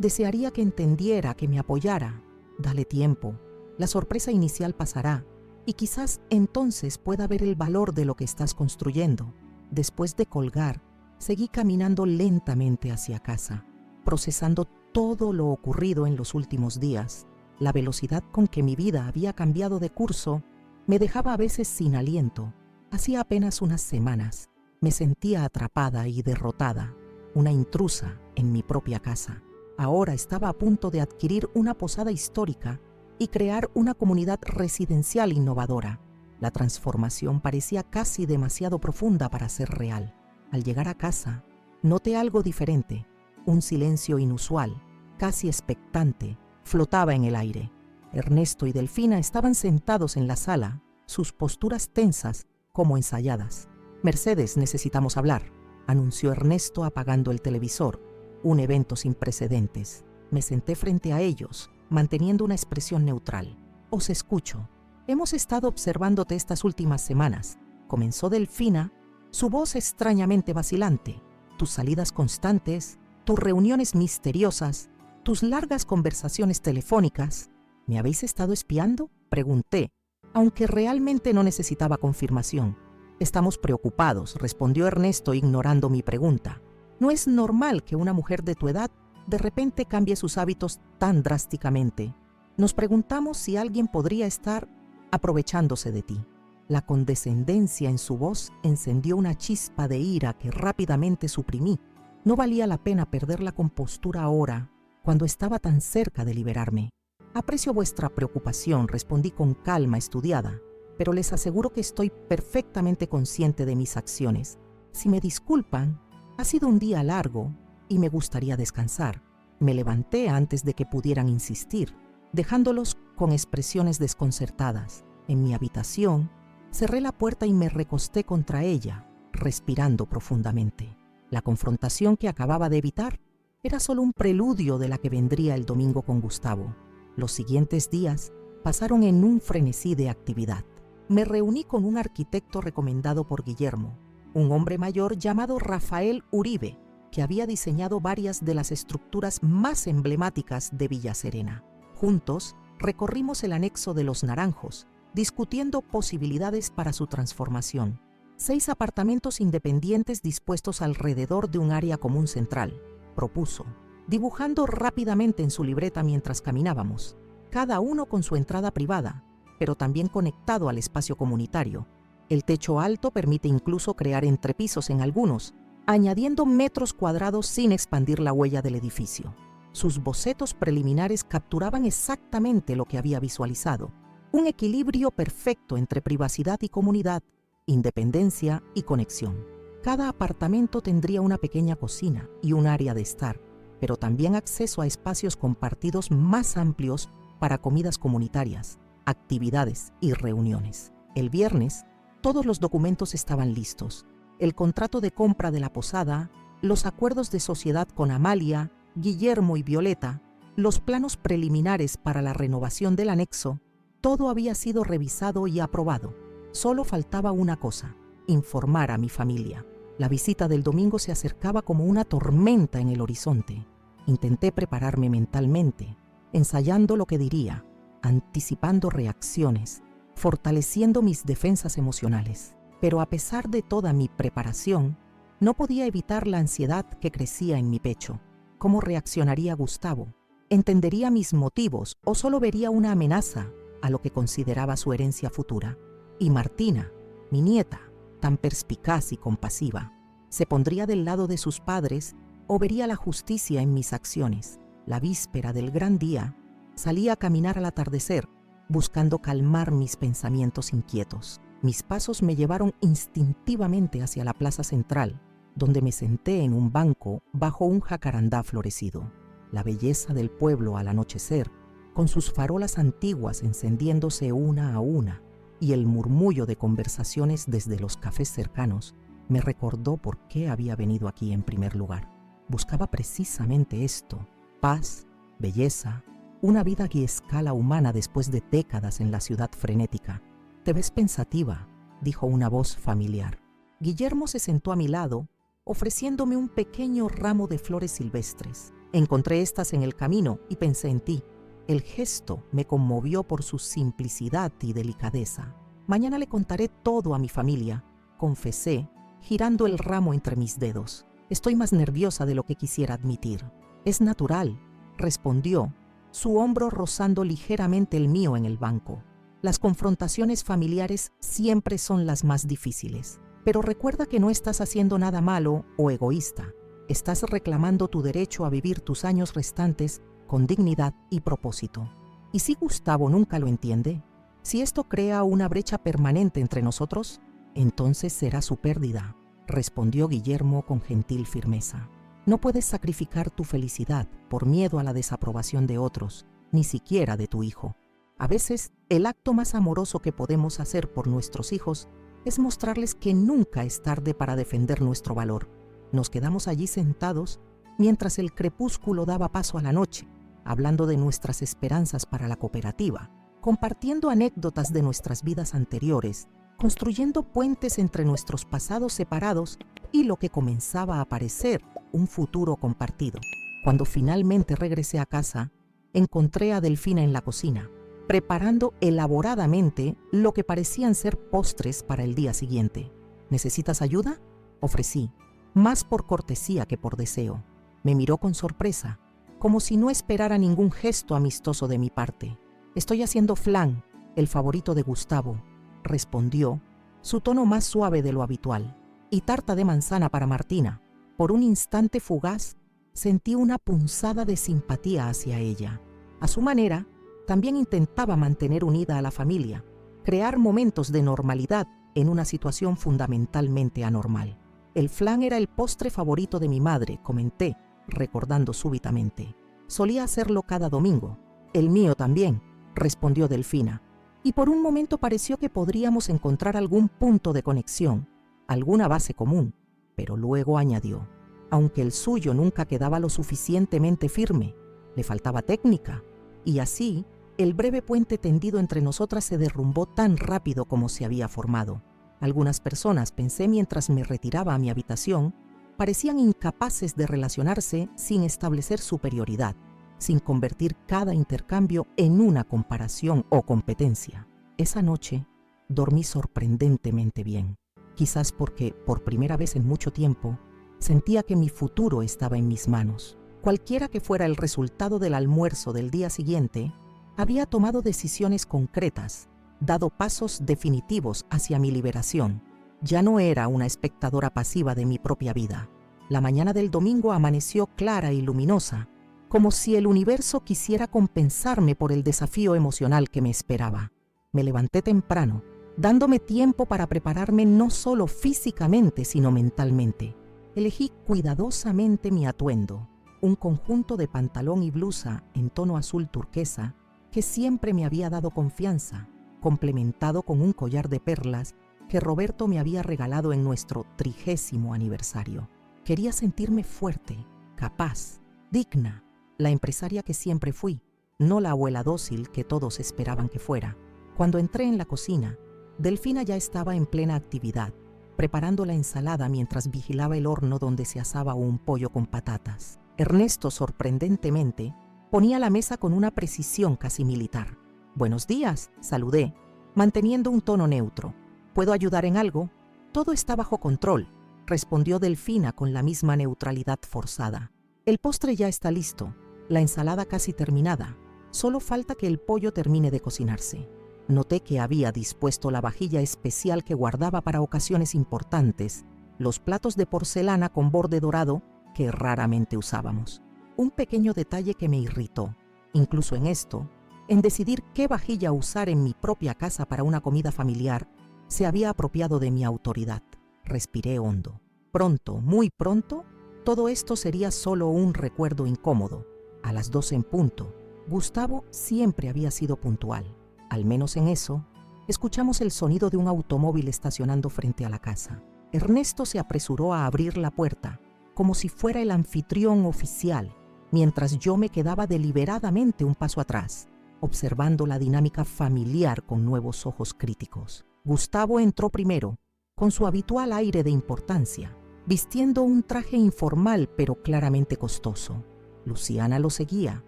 Desearía que entendiera, que me apoyara. Dale tiempo. La sorpresa inicial pasará y quizás entonces pueda ver el valor de lo que estás construyendo. Después de colgar, seguí caminando lentamente hacia casa, procesando todo lo ocurrido en los últimos días. La velocidad con que mi vida había cambiado de curso me dejaba a veces sin aliento. Hacía apenas unas semanas me sentía atrapada y derrotada, una intrusa en mi propia casa. Ahora estaba a punto de adquirir una posada histórica y crear una comunidad residencial innovadora. La transformación parecía casi demasiado profunda para ser real. Al llegar a casa, noté algo diferente. Un silencio inusual, casi expectante, flotaba en el aire. Ernesto y Delfina estaban sentados en la sala, sus posturas tensas como ensayadas. «Mercedes, necesitamos hablar», anunció Ernesto apagando el televisor. Un evento sin precedentes. Me senté frente a ellos, manteniendo una expresión neutral. «Os escucho. Hemos estado observándote estas últimas semanas», comenzó Delfina, su voz extrañamente vacilante. «Tus salidas constantes, tus reuniones misteriosas, tus largas conversaciones telefónicas». «¿Me habéis estado espiando?», pregunté, aunque realmente no necesitaba confirmación. «Estamos preocupados», respondió Ernesto ignorando mi pregunta. «No es normal que una mujer de tu edad de repente cambie sus hábitos tan drásticamente. Nos preguntamos si alguien podría estar aprovechándose de ti». La condescendencia en su voz encendió una chispa de ira que rápidamente suprimí. No valía la pena perder la compostura ahora, cuando estaba tan cerca de liberarme. «Aprecio vuestra preocupación», respondí con calma estudiada, «pero les aseguro que estoy perfectamente consciente de mis acciones. Si me disculpan, ha sido un día largo y me gustaría descansar». Me levanté antes de que pudieran insistir, dejándolos con expresiones desconcertadas. En mi habitación, cerré la puerta y me recosté contra ella, respirando profundamente. La confrontación que acababa de evitar era solo un preludio de la que vendría el domingo con Gustavo. Los siguientes días pasaron en un frenesí de actividad. Me reuní con un arquitecto recomendado por Guillermo, un hombre mayor llamado Rafael Uribe, que había diseñado varias de las estructuras más emblemáticas de Villa Serena. Juntos, recorrimos el anexo de Los Naranjos, discutiendo posibilidades para su transformación. 6 apartamentos independientes dispuestos alrededor de un área común central, propuso, dibujando rápidamente en su libreta mientras caminábamos, cada uno con su entrada privada, pero también conectado al espacio comunitario. El techo alto permite incluso crear entrepisos en algunos, añadiendo metros cuadrados sin expandir la huella del edificio. Sus bocetos preliminares capturaban exactamente lo que había visualizado, un equilibrio perfecto entre privacidad y comunidad, independencia y conexión. Cada apartamento tendría una pequeña cocina y un área de estar, pero también acceso a espacios compartidos más amplios para comidas comunitarias, actividades y reuniones. El viernes, todos los documentos estaban listos. El contrato de compra de la posada, los acuerdos de sociedad con Amalia, Guillermo y Violeta, los planos preliminares para la renovación del anexo, todo había sido revisado y aprobado. Solo faltaba una cosa: informar a mi familia. La visita del domingo se acercaba como una tormenta en el horizonte. Intenté prepararme mentalmente, ensayando lo que diría, anticipando reacciones, fortaleciendo mis defensas emocionales. Pero a pesar de toda mi preparación, no podía evitar la ansiedad que crecía en mi pecho. ¿Cómo reaccionaría Gustavo? ¿Entendería mis motivos o solo vería una amenaza a lo que consideraba su herencia futura? Y Martina, mi nieta, tan perspicaz y compasiva, ¿se pondría del lado de sus padres o vería la justicia en mis acciones? La víspera del gran día, salí a caminar al atardecer, buscando calmar mis pensamientos inquietos. Mis pasos me llevaron instintivamente hacia la plaza central, donde me senté en un banco bajo un jacarandá florecido. La belleza del pueblo al anochecer, con sus farolas antiguas encendiéndose una a una, y el murmullo de conversaciones desde los cafés cercanos, me recordó por qué había venido aquí en primer lugar. Buscaba precisamente esto: paz, belleza, una vida a escala humana después de décadas en la ciudad frenética. «Te ves pensativa», dijo una voz familiar. Guillermo se sentó a mi lado, ofreciéndome un pequeño ramo de flores silvestres. Encontré estas en el camino y pensé en ti. El gesto me conmovió por su simplicidad y delicadeza. «Mañana le contaré todo a mi familia», confesé, girando el ramo entre mis dedos. «Estoy más nerviosa de lo que quisiera admitir». «Es natural», respondió, su hombro rozando ligeramente el mío en el banco. «Las confrontaciones familiares siempre son las más difíciles. Pero recuerda que no estás haciendo nada malo o egoísta. Estás reclamando tu derecho a vivir tus años restantes con dignidad y propósito. ¿Y si Gustavo nunca lo entiende? Si esto crea una brecha permanente entre nosotros, entonces será su pérdida», respondió Guillermo con gentil firmeza. «No puedes sacrificar tu felicidad por miedo a la desaprobación de otros, ni siquiera de tu hijo. A veces, el acto más amoroso que podemos hacer por nuestros hijos es mostrarles que nunca es tarde para defender nuestro valor». Nos quedamos allí sentados mientras el crepúsculo daba paso a la noche, hablando de nuestras esperanzas para la cooperativa, compartiendo anécdotas de nuestras vidas anteriores, construyendo puentes entre nuestros pasados separados y lo que comenzaba a parecer un futuro compartido. Cuando finalmente regresé a casa, encontré a Delfina en la cocina, preparando elaboradamente lo que parecían ser postres para el día siguiente. «¿Necesitas ayuda?», ofrecí, más por cortesía que por deseo. Me miró con sorpresa, como si no esperara ningún gesto amistoso de mi parte. «Estoy haciendo flan, el favorito de Gustavo», respondió, su tono más suave de lo habitual, «y tarta de manzana para Martina». Por un instante fugaz, sentí una punzada de simpatía hacia ella. A su manera, también intentaba mantener unida a la familia, crear momentos de normalidad en una situación fundamentalmente anormal. «El flan era el postre favorito de mi madre», comenté, recordando súbitamente. «Solía hacerlo cada domingo». «El mío también», respondió Delfina, y por un momento pareció que podríamos encontrar algún punto de conexión, alguna base común, pero luego añadió: «Aunque el suyo nunca quedaba lo suficientemente firme, le faltaba técnica». Y así, el breve puente tendido entre nosotras se derrumbó tan rápido como se había formado. Algunas personas, pensé mientras me retiraba a mi habitación, parecían incapaces de relacionarse sin establecer superioridad, sin convertir cada intercambio en una comparación o competencia. Esa noche dormí sorprendentemente bien, quizás porque, por primera vez en mucho tiempo, sentía que mi futuro estaba en mis manos. Cualquiera que fuera el resultado del almuerzo del día siguiente, había tomado decisiones concretas, dado pasos definitivos hacia mi liberación. Ya no era una espectadora pasiva de mi propia vida. La mañana del domingo amaneció clara y luminosa, como si el universo quisiera compensarme por el desafío emocional que me esperaba. Me levanté temprano, dándome tiempo para prepararme no solo físicamente, sino mentalmente. Elegí cuidadosamente mi atuendo, un conjunto de pantalón y blusa en tono azul turquesa que siempre me había dado confianza, complementado con un collar de perlas que Roberto me había regalado en nuestro 30º aniversario. Quería sentirme fuerte, capaz, digna, la empresaria que siempre fui, no la abuela dócil que todos esperaban que fuera. Cuando entré en la cocina, Delfina ya estaba en plena actividad, preparando la ensalada mientras vigilaba el horno donde se asaba un pollo con patatas. Ernesto, sorprendentemente, ponía la mesa con una precisión casi militar. «Buenos días», saludé, manteniendo un tono neutro. «¿Puedo ayudar en algo?» «Todo está bajo control», respondió Delfina con la misma neutralidad forzada. «El postre ya está listo, la ensalada casi terminada. Solo falta que el pollo termine de cocinarse». Noté que había dispuesto la vajilla especial que guardaba para ocasiones importantes, los platos de porcelana con borde dorado que raramente usábamos. Un pequeño detalle que me irritó, incluso en esto, en decidir qué vajilla usar en mi propia casa para una comida familiar, se había apropiado de mi autoridad. Respiré hondo. Pronto, muy pronto, todo esto sería solo un recuerdo incómodo. A las 12 en punto, Gustavo siempre había sido puntual. Al menos en eso, escuchamos el sonido de un automóvil estacionando frente a la casa. Ernesto se apresuró a abrir la puerta, como si fuera el anfitrión oficial, mientras yo me quedaba deliberadamente un paso atrás, observando la dinámica familiar con nuevos ojos críticos. Gustavo entró primero, con su habitual aire de importancia, vistiendo un traje informal pero claramente costoso. Luciana lo seguía,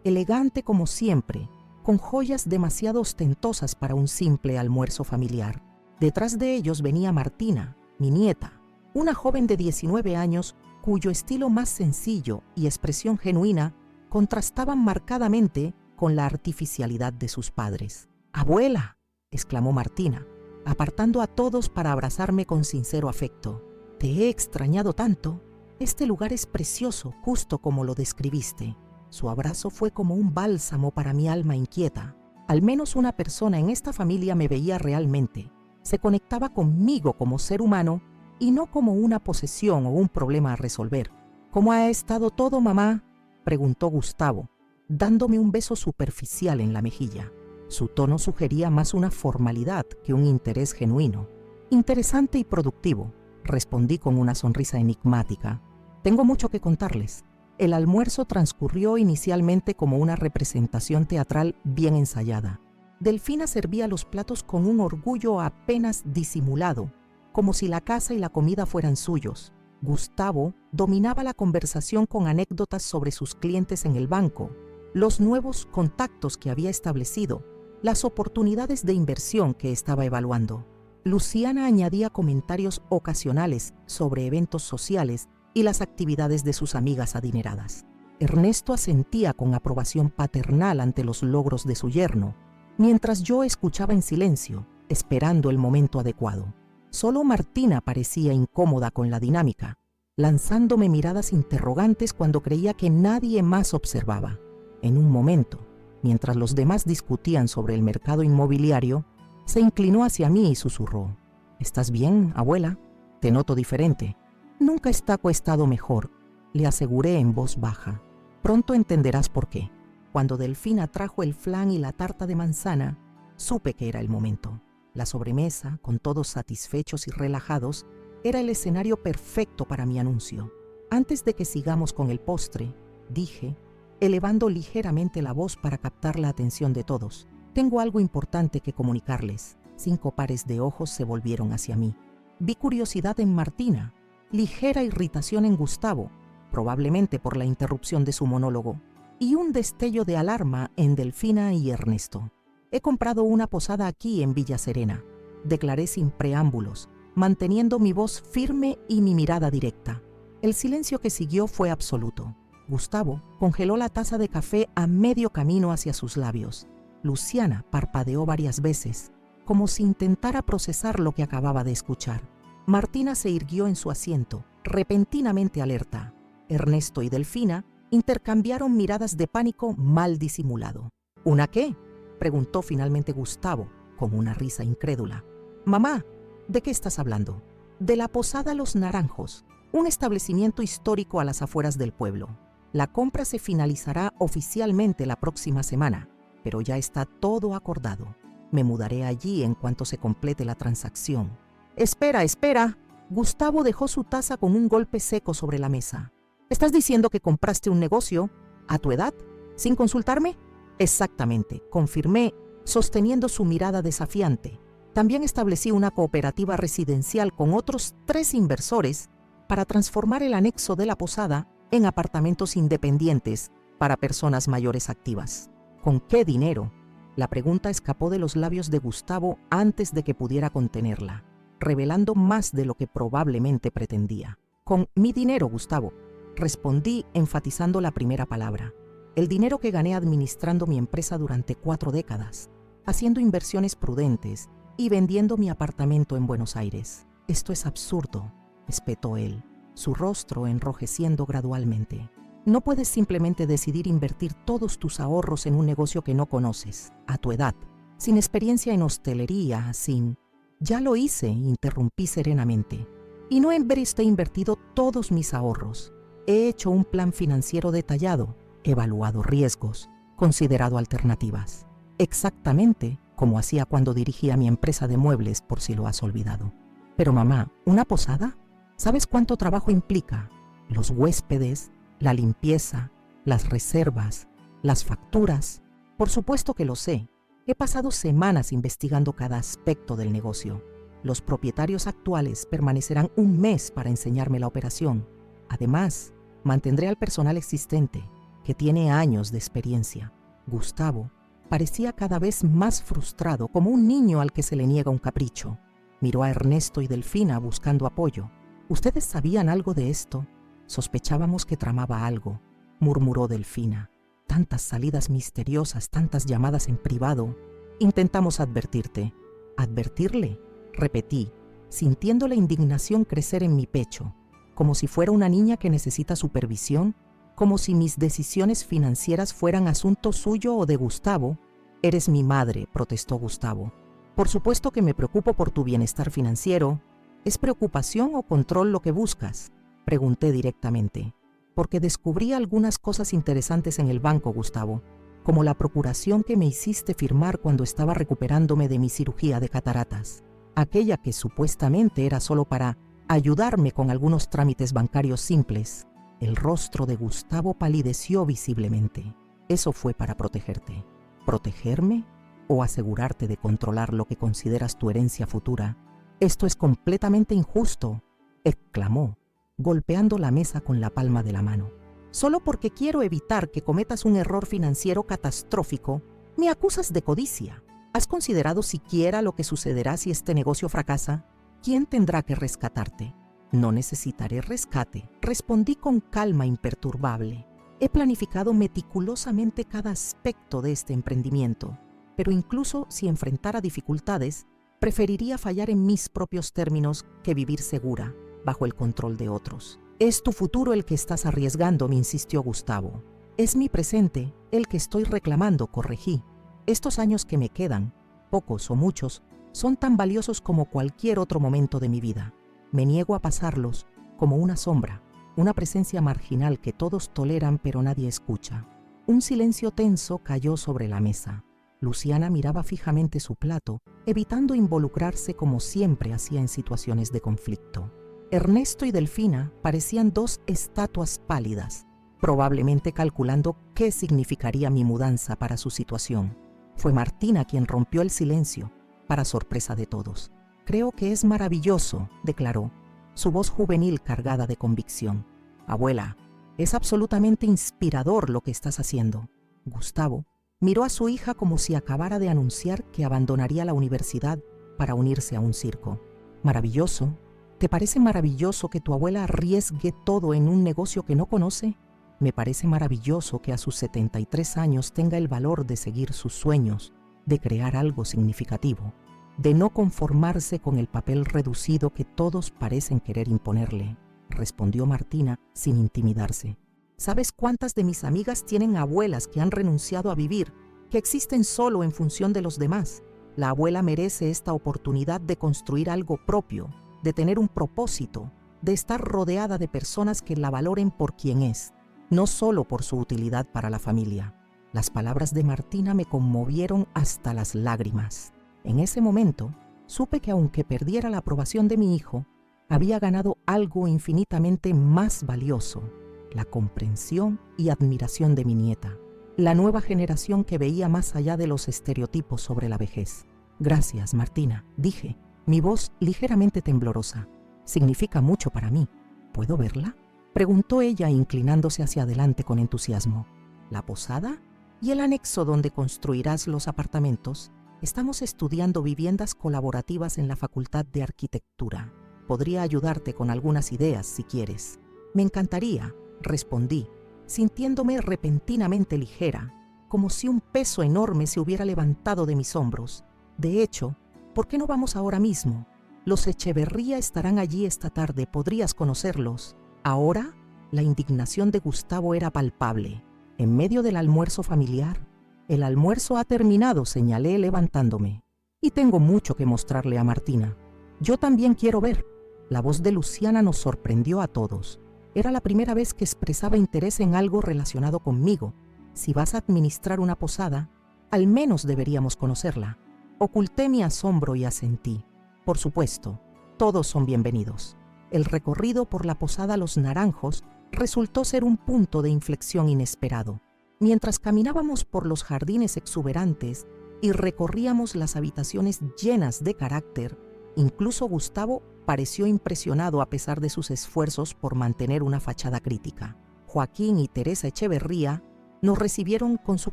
elegante como siempre, con joyas demasiado ostentosas para un simple almuerzo familiar. Detrás de ellos venía Martina, mi nieta, una joven de 19 años cuyo estilo más sencillo y expresión genuina contrastaban marcadamente con la artificialidad de sus padres. «¡Abuela!», exclamó Martina, apartando a todos para abrazarme con sincero afecto. «Te he extrañado tanto. Este lugar es precioso, justo como lo describiste». Su abrazo fue como un bálsamo para mi alma inquieta. Al menos una persona en esta familia me veía realmente. Se conectaba conmigo como ser humano y no como una posesión o un problema a resolver. «¿Cómo ha estado todo, mamá?», preguntó Gustavo, dándome un beso superficial en la mejilla. Su tono sugería más una formalidad que un interés genuino. «Interesante y productivo», respondí con una sonrisa enigmática. «Tengo mucho que contarles». El almuerzo transcurrió inicialmente como una representación teatral bien ensayada. Delfina servía los platos con un orgullo apenas disimulado, como si la casa y la comida fueran suyos. Gustavo dominaba la conversación con anécdotas sobre sus clientes en el banco, los nuevos contactos que había establecido, las oportunidades de inversión que estaba evaluando. Luciana añadía comentarios ocasionales sobre eventos sociales y las actividades de sus amigas adineradas. Ernesto asentía con aprobación paternal ante los logros de su yerno, mientras yo escuchaba en silencio, esperando el momento adecuado. Solo Martina parecía incómoda con la dinámica, lanzándome miradas interrogantes cuando creía que nadie más observaba. En un momento, mientras los demás discutían sobre el mercado inmobiliario, se inclinó hacia mí y susurró: «¿Estás bien, abuela? Te noto diferente». «Nunca está acostado mejor», le aseguré en voz baja. «Pronto entenderás por qué». Cuando Delfina trajo el flan y la tarta de manzana, supe que era el momento. La sobremesa, con todos satisfechos y relajados, era el escenario perfecto para mi anuncio. «Antes de que sigamos con el postre», dije, elevando ligeramente la voz para captar la atención de todos, «tengo algo importante que comunicarles». 5 pares de ojos se volvieron hacia mí. Vi curiosidad en Martina, ligera irritación en Gustavo, probablemente por la interrupción de su monólogo, y un destello de alarma en Delfina y Ernesto. He comprado una posada aquí en Villa Serena, declaré sin preámbulos, manteniendo mi voz firme y mi mirada directa. El silencio que siguió fue absoluto. Gustavo congeló la taza de café a medio camino hacia sus labios. Luciana parpadeó varias veces, como si intentara procesar lo que acababa de escuchar. Martina se irguió en su asiento, repentinamente alerta. Ernesto y Delfina intercambiaron miradas de pánico mal disimulado. ¿Una qué?, preguntó finalmente Gustavo, con una risa incrédula. Mamá, ¿de qué estás hablando? De la Posada Los Naranjos, un establecimiento histórico a las afueras del pueblo. La compra se finalizará oficialmente la próxima semana, pero ya está todo acordado. Me mudaré allí en cuanto se complete la transacción. Espera, espera. Gustavo dejó su taza con un golpe seco sobre la mesa. ¿Estás diciendo que compraste un negocio a tu edad, sin consultarme? Exactamente, confirmé, sosteniendo su mirada desafiante. También establecí una cooperativa residencial con otros 3 inversores para transformar el anexo de la posada en apartamentos independientes para personas mayores activas. ¿Con qué dinero? La pregunta escapó de los labios de Gustavo antes de que pudiera contenerla, revelando más de lo que probablemente pretendía. Con mi dinero, Gustavo, respondí enfatizando la primera palabra. El dinero que gané administrando mi empresa durante 4 décadas, haciendo inversiones prudentes y vendiendo mi apartamento en Buenos Aires. Esto es absurdo, espetó él, su rostro enrojeciendo gradualmente. No puedes simplemente decidir invertir todos tus ahorros en un negocio que no conoces, a tu edad, sin experiencia en hostelería, sin... Ya lo hice, interrumpí serenamente. Y no he invertido todos mis ahorros. He hecho un plan financiero detallado, evaluado riesgos, considerado alternativas. Exactamente como hacía cuando dirigía mi empresa de muebles, por si lo has olvidado. Pero mamá, ¿una posada? ¿Sabes cuánto trabajo implica? Los huéspedes, la limpieza, las reservas, las facturas. Por supuesto que lo sé. He pasado semanas investigando cada aspecto del negocio. Los propietarios actuales permanecerán un mes para enseñarme la operación. Además, mantendré al personal existente, que tiene años de experiencia. Gustavo parecía cada vez más frustrado, como un niño al que se le niega un capricho. Miró a Ernesto y Delfina buscando apoyo. ¿Ustedes sabían algo de esto? Sospechábamos que tramaba algo, murmuró Delfina. Tantas salidas misteriosas, tantas llamadas en privado. Intentamos advertirte. ¿Advertirle? Repetí, sintiendo la indignación crecer en mi pecho, como si fuera una niña que necesita supervisión, como si mis decisiones financieras fueran asunto suyo o de Gustavo. Eres mi madre, protestó Gustavo. Por supuesto que me preocupo por tu bienestar financiero. ¿Es preocupación o control lo que buscas?, pregunté directamente, porque descubrí algunas cosas interesantes en el banco, Gustavo, como la procuración que me hiciste firmar cuando estaba recuperándome de mi cirugía de cataratas, aquella que supuestamente era solo para ayudarme con algunos trámites bancarios simples. El rostro de Gustavo palideció visiblemente. Eso fue para protegerte. ¿Protegerme o asegurarte de controlar lo que consideras tu herencia futura? Esto es completamente injusto, exclamó, golpeando la mesa con la palma de la mano. Solo porque quiero evitar que cometas un error financiero catastrófico, me acusas de codicia. ¿Has considerado siquiera lo que sucederá si este negocio fracasa? ¿Quién tendrá que rescatarte? No necesitaré rescate, respondí con calma imperturbable. He planificado meticulosamente cada aspecto de este emprendimiento, pero incluso si enfrentara dificultades, preferiría fallar en mis propios términos que vivir segura, bajo el control de otros. Es tu futuro el que estás arriesgando, me insistió Gustavo. Es mi presente el que estoy reclamando, corregí. Estos años que me quedan, pocos o muchos, son tan valiosos como cualquier otro momento de mi vida. Me niego a pasarlos como una sombra, una presencia marginal que todos toleran pero nadie escucha. Un silencio tenso cayó sobre la mesa. Luciana miraba fijamente su plato, evitando involucrarse como siempre hacía en situaciones de conflicto. Ernesto y Delfina parecían 2 estatuas pálidas, probablemente calculando qué significaría mi mudanza para su situación. Fue Martina quien rompió el silencio, para sorpresa de todos. Creo que es maravilloso, declaró, su voz juvenil cargada de convicción. «Abuela, es absolutamente inspirador lo que estás haciendo». Gustavo miró a su hija como si acabara de anunciar que abandonaría la universidad para unirse a un circo. «Maravilloso. ¿Te parece maravilloso que tu abuela arriesgue todo en un negocio que no conoce? Me parece maravilloso que a sus 73 años tenga el valor de seguir sus sueños, de crear algo significativo, de no conformarse con el papel reducido que todos parecen querer imponerle», respondió Martina sin intimidarse. «¿Sabes cuántas de mis amigas tienen abuelas que han renunciado a vivir, que existen solo en función de los demás? La abuela merece esta oportunidad de construir algo propio, de tener un propósito, de estar rodeada de personas que la valoren por quien es, no solo por su utilidad para la familia». Las palabras de Martina me conmovieron hasta las lágrimas. En ese momento, supe que aunque perdiera la aprobación de mi hijo, había ganado algo infinitamente más valioso: la comprensión y admiración de mi nieta, la nueva generación que veía más allá de los estereotipos sobre la vejez. «Gracias, Martina», dije, mi voz ligeramente temblorosa. «Significa mucho para mí. ¿Puedo verla?», preguntó ella inclinándose hacia adelante con entusiasmo. «¿La posada y el anexo donde construirás los apartamentos? Estamos estudiando viviendas colaborativas en la Facultad de Arquitectura. Podría ayudarte con algunas ideas si quieres». «Me encantaría», respondí, sintiéndome repentinamente ligera, como si un peso enorme se hubiera levantado de mis hombros. «De hecho, ¿por qué no vamos ahora mismo? Los Echeverría estarán allí esta tarde, podrías conocerlos». Ahora, la indignación de Gustavo era palpable. En medio del almuerzo familiar: «El almuerzo ha terminado», señalé levantándome. «Y tengo mucho que mostrarle a Martina. Yo también quiero ver». La voz de Luciana nos sorprendió a todos. Era la primera vez que expresaba interés en algo relacionado conmigo. «Si vas a administrar una posada, al menos deberíamos conocerla». Oculté mi asombro y asentí. «Por supuesto, todos son bienvenidos». El recorrido por la posada Los Naranjos resultó ser un punto de inflexión inesperado. Mientras caminábamos por los jardines exuberantes y recorríamos las habitaciones llenas de carácter, incluso Gustavo pareció impresionado a pesar de sus esfuerzos por mantener una fachada crítica. Joaquín y Teresa Echeverría nos recibieron con su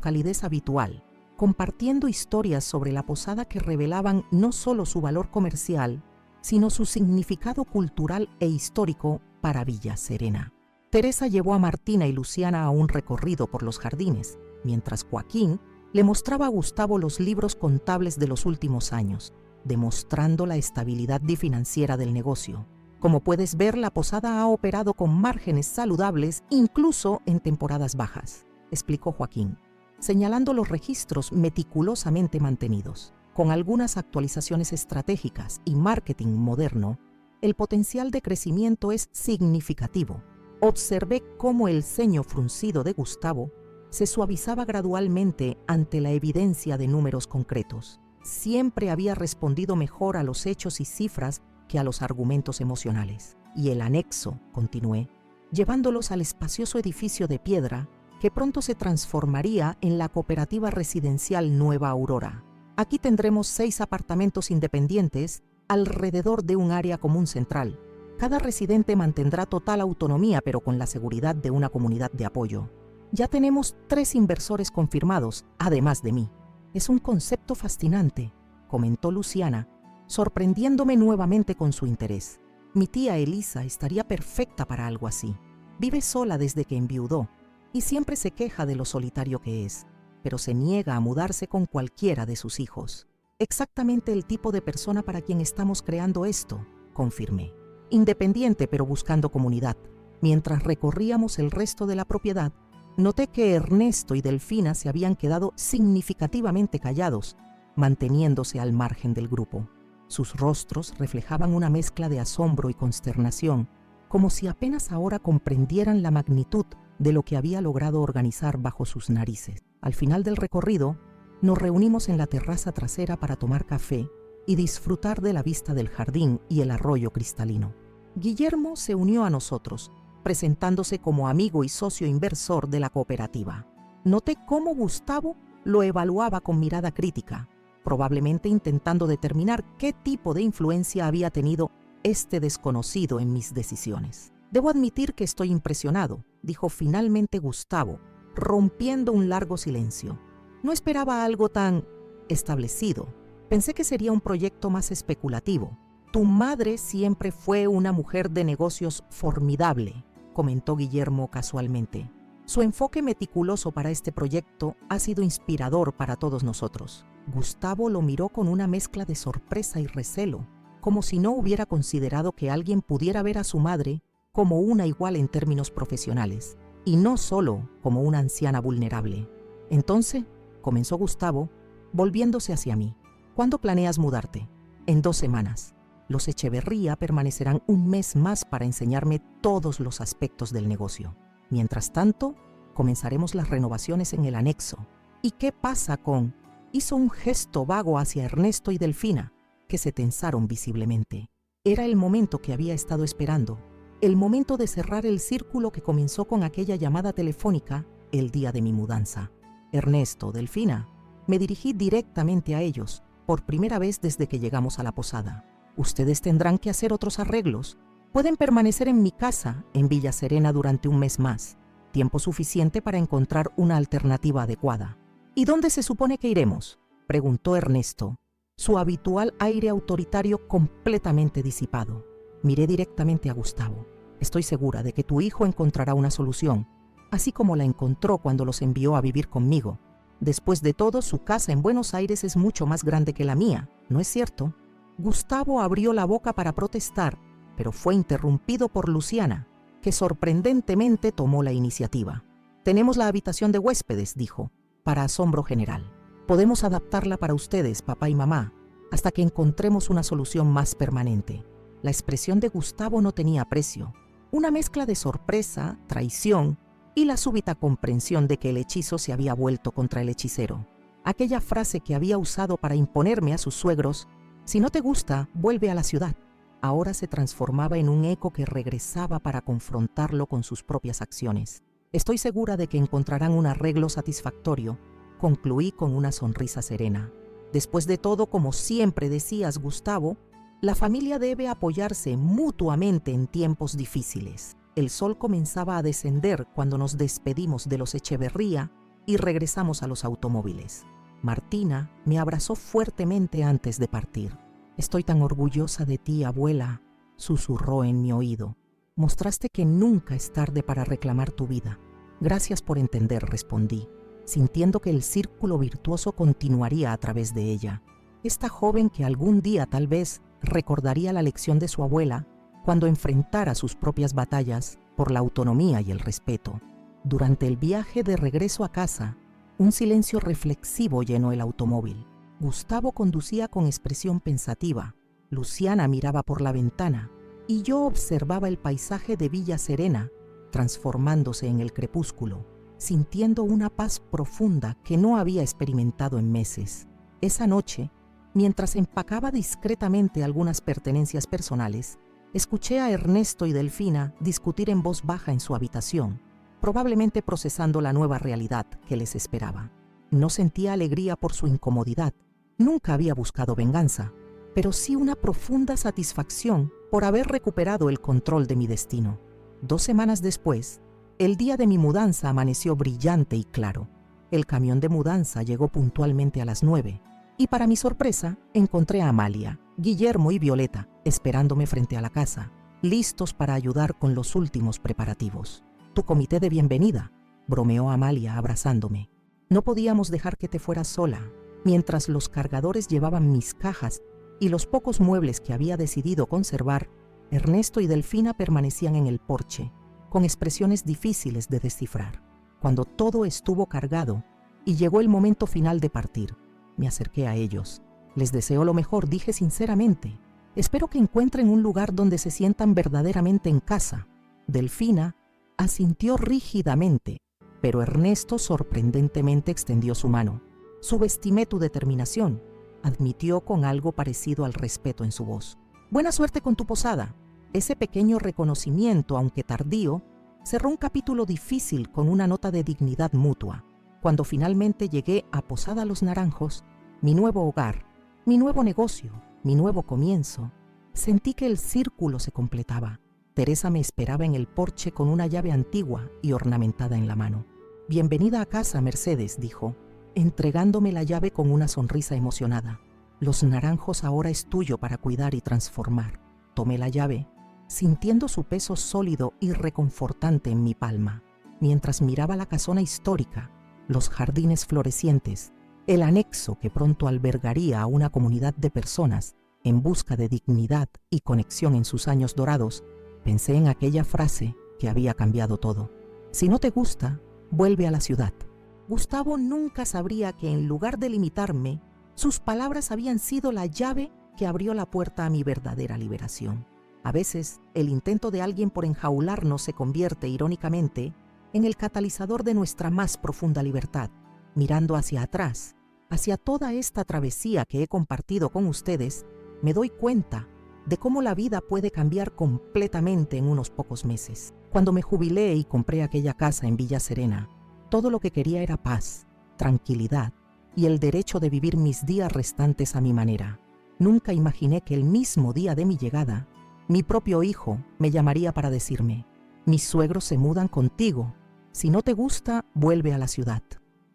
calidez habitual, compartiendo historias sobre la posada que revelaban no solo su valor comercial, sino su significado cultural e histórico para Villa Serena. Teresa llevó a Martina y Luciana a un recorrido por los jardines, mientras Joaquín le mostraba a Gustavo los libros contables de los últimos años, demostrando la estabilidad financiera del negocio. «Como puedes ver, la posada ha operado con márgenes saludables incluso en temporadas bajas», explicó Joaquín, señalando los registros meticulosamente mantenidos. «Con algunas actualizaciones estratégicas y marketing moderno, el potencial de crecimiento es significativo». Observé cómo el ceño fruncido de Gustavo se suavizaba gradualmente ante la evidencia de números concretos. Siempre había respondido mejor a los hechos y cifras que a los argumentos emocionales. «Y el anexo», continué, llevándolos al espacioso edificio de piedra que pronto se transformaría en la cooperativa residencial Nueva Aurora. Aquí tendremos 6 apartamentos independientes alrededor de un área común central. Cada residente mantendrá total autonomía, pero con la seguridad de una comunidad de apoyo. Ya tenemos 3 inversores confirmados, además de mí. «Es un concepto fascinante», comentó Luciana, sorprendiéndome nuevamente con su interés. «Mi tía Elisa estaría perfecta para algo así. Vive sola desde que enviudó y siempre se queja de lo solitario que es, pero se niega a mudarse con cualquiera de sus hijos». «Exactamente el tipo de persona para quien estamos creando esto», confirmé. «Independiente pero buscando comunidad». Mientras recorríamos el resto de la propiedad, noté que Ernesto y Delfina se habían quedado significativamente callados, manteniéndose al margen del grupo. Sus rostros reflejaban una mezcla de asombro y consternación, como si apenas ahora comprendieran la magnitud de lo que había logrado organizar bajo sus narices. Al final del recorrido, nos reunimos en la terraza trasera para tomar café y disfrutar de la vista del jardín y el arroyo cristalino. Guillermo se unió a nosotros, presentándose como amigo y socio inversor de la cooperativa. Noté cómo Gustavo lo evaluaba con mirada crítica, probablemente intentando determinar qué tipo de influencia había tenido este desconocido en mis decisiones. Debo admitir que estoy impresionado, dijo finalmente Gustavo, rompiendo un largo silencio. No esperaba algo tan establecido. Pensé que sería un proyecto más especulativo. Tu madre siempre fue una mujer de negocios formidable, comentó Guillermo casualmente. Su enfoque meticuloso para este proyecto ha sido inspirador para todos nosotros. Gustavo lo miró con una mezcla de sorpresa y recelo, como si no hubiera considerado que alguien pudiera ver a su madre como una igual en términos profesionales, y no solo como una anciana vulnerable. Entonces, comenzó Gustavo, volviéndose hacia mí. ¿Cuándo planeas mudarte? En 2 semanas. Los Echeverría permanecerán un mes más para enseñarme todos los aspectos del negocio. Mientras tanto, comenzaremos las renovaciones en el anexo. ¿Y qué pasa con...? Hizo un gesto vago hacia Ernesto y Delfina, que se tensaron visiblemente. Era el momento que había estado esperando, el momento de cerrar el círculo que comenzó con aquella llamada telefónica el día de mi mudanza. Ernesto, Delfina, me dirigí directamente a ellos, por primera vez desde que llegamos a la posada. Ustedes tendrán que hacer otros arreglos. Pueden permanecer en mi casa, en Villa Serena, durante un mes más, tiempo suficiente para encontrar una alternativa adecuada. ¿Y dónde se supone que iremos?, preguntó Ernesto, su habitual aire autoritario completamente disipado. Miré directamente a Gustavo. Estoy segura de que tu hijo encontrará una solución, así como la encontró cuando los envió a vivir conmigo. Después de todo, su casa en Buenos Aires es mucho más grande que la mía, ¿no es cierto? Gustavo abrió la boca para protestar, pero fue interrumpido por Luciana, que sorprendentemente tomó la iniciativa. Tenemos la habitación de huéspedes, dijo, para asombro general. Podemos adaptarla para ustedes, papá y mamá, hasta que encontremos una solución más permanente. La expresión de Gustavo no tenía precio. Una mezcla de sorpresa, traición y la súbita comprensión de que el hechizo se había vuelto contra el hechicero. Aquella frase que había usado para imponerme a sus suegros, si no te gusta, vuelve a la ciudad, ahora se transformaba en un eco que regresaba para confrontarlo con sus propias acciones. Estoy segura de que encontrarán un arreglo satisfactorio, concluí con una sonrisa serena. Después de todo, como siempre decías, Gustavo, la familia debe apoyarse mutuamente en tiempos difíciles. El sol comenzaba a descender cuando nos despedimos de los Echeverría y regresamos a los automóviles. Martina me abrazó fuertemente antes de partir. Estoy tan orgullosa de ti, abuela, susurró en mi oído. Mostraste que nunca es tarde para reclamar tu vida. Gracias por entender, respondí, sintiendo que el círculo virtuoso continuaría a través de ella. Esta joven que algún día tal vez recordaría la lección de su abuela cuando enfrentara sus propias batallas por la autonomía y el respeto. Durante el viaje de regreso a casa, un silencio reflexivo llenó el automóvil. Gustavo conducía con expresión pensativa, Luciana miraba por la ventana y yo observaba el paisaje de Villa Serena transformándose en el crepúsculo, sintiendo una paz profunda que no había experimentado en meses. Esa noche, mientras empacaba discretamente algunas pertenencias personales, escuché a Ernesto y Delfina discutir en voz baja en su habitación, probablemente procesando la nueva realidad que les esperaba. No sentía alegría por su incomodidad, nunca había buscado venganza, pero sí una profunda satisfacción por haber recuperado el control de mi destino. 2 semanas después, el día de mi mudanza amaneció brillante y claro. El camión de mudanza llegó puntualmente a las 9, y para mi sorpresa encontré a Amalia, Guillermo y Violeta esperándome frente a la casa, listos para ayudar con los últimos preparativos. Tu comité de bienvenida, bromeó Amalia abrazándome. No podíamos dejar que te fueras sola. Mientras los cargadores llevaban mis cajas y los pocos muebles que había decidido conservar, Ernesto y Delfina permanecían en el porche, con expresiones difíciles de descifrar. Cuando todo estuvo cargado y llegó el momento final de partir, me acerqué a ellos. Les deseo lo mejor, dije sinceramente. Espero que encuentren un lugar donde se sientan verdaderamente en casa. Delfina asintió rígidamente, pero Ernesto sorprendentemente extendió su mano. Subestimé tu determinación, admitió con algo parecido al respeto en su voz. Buena suerte con tu posada. Ese pequeño reconocimiento, aunque tardío, cerró un capítulo difícil con una nota de dignidad mutua. Cuando finalmente llegué a Posada Los Naranjos, mi nuevo hogar, mi nuevo negocio, mi nuevo comienzo, Sentí que el círculo se completaba. Teresa me esperaba en el porche con una llave antigua y ornamentada en la mano. «Bienvenida a casa, Mercedes», dijo, entregándome la llave con una sonrisa emocionada. «Los naranjos ahora es tuyo para cuidar y transformar». Tomé la llave, sintiendo su peso sólido y reconfortante en mi palma, mientras miraba la casona histórica, los jardines florecientes, el anexo que pronto albergaría a una comunidad de personas en busca de dignidad y conexión en sus años dorados. Pensé en aquella frase que había cambiado todo. «Si no te gusta, vuelve a la ciudad». Gustavo nunca sabría que en lugar de limitarme, sus palabras habían sido la llave que abrió la puerta a mi verdadera liberación. A veces, el intento de alguien por enjaularnos se convierte, irónicamente, en el catalizador de nuestra más profunda libertad. Mirando hacia atrás, hacia toda esta travesía que he compartido con ustedes, me doy cuenta de cómo la vida puede cambiar completamente en unos pocos meses. Cuando me jubilé y compré aquella casa en Villa Serena, todo lo que quería era paz, tranquilidad y el derecho de vivir mis días restantes a mi manera. Nunca imaginé que el mismo día de mi llegada, mi propio hijo me llamaría para decirme: «Mis suegros se mudan contigo. Si no te gusta, vuelve a la ciudad».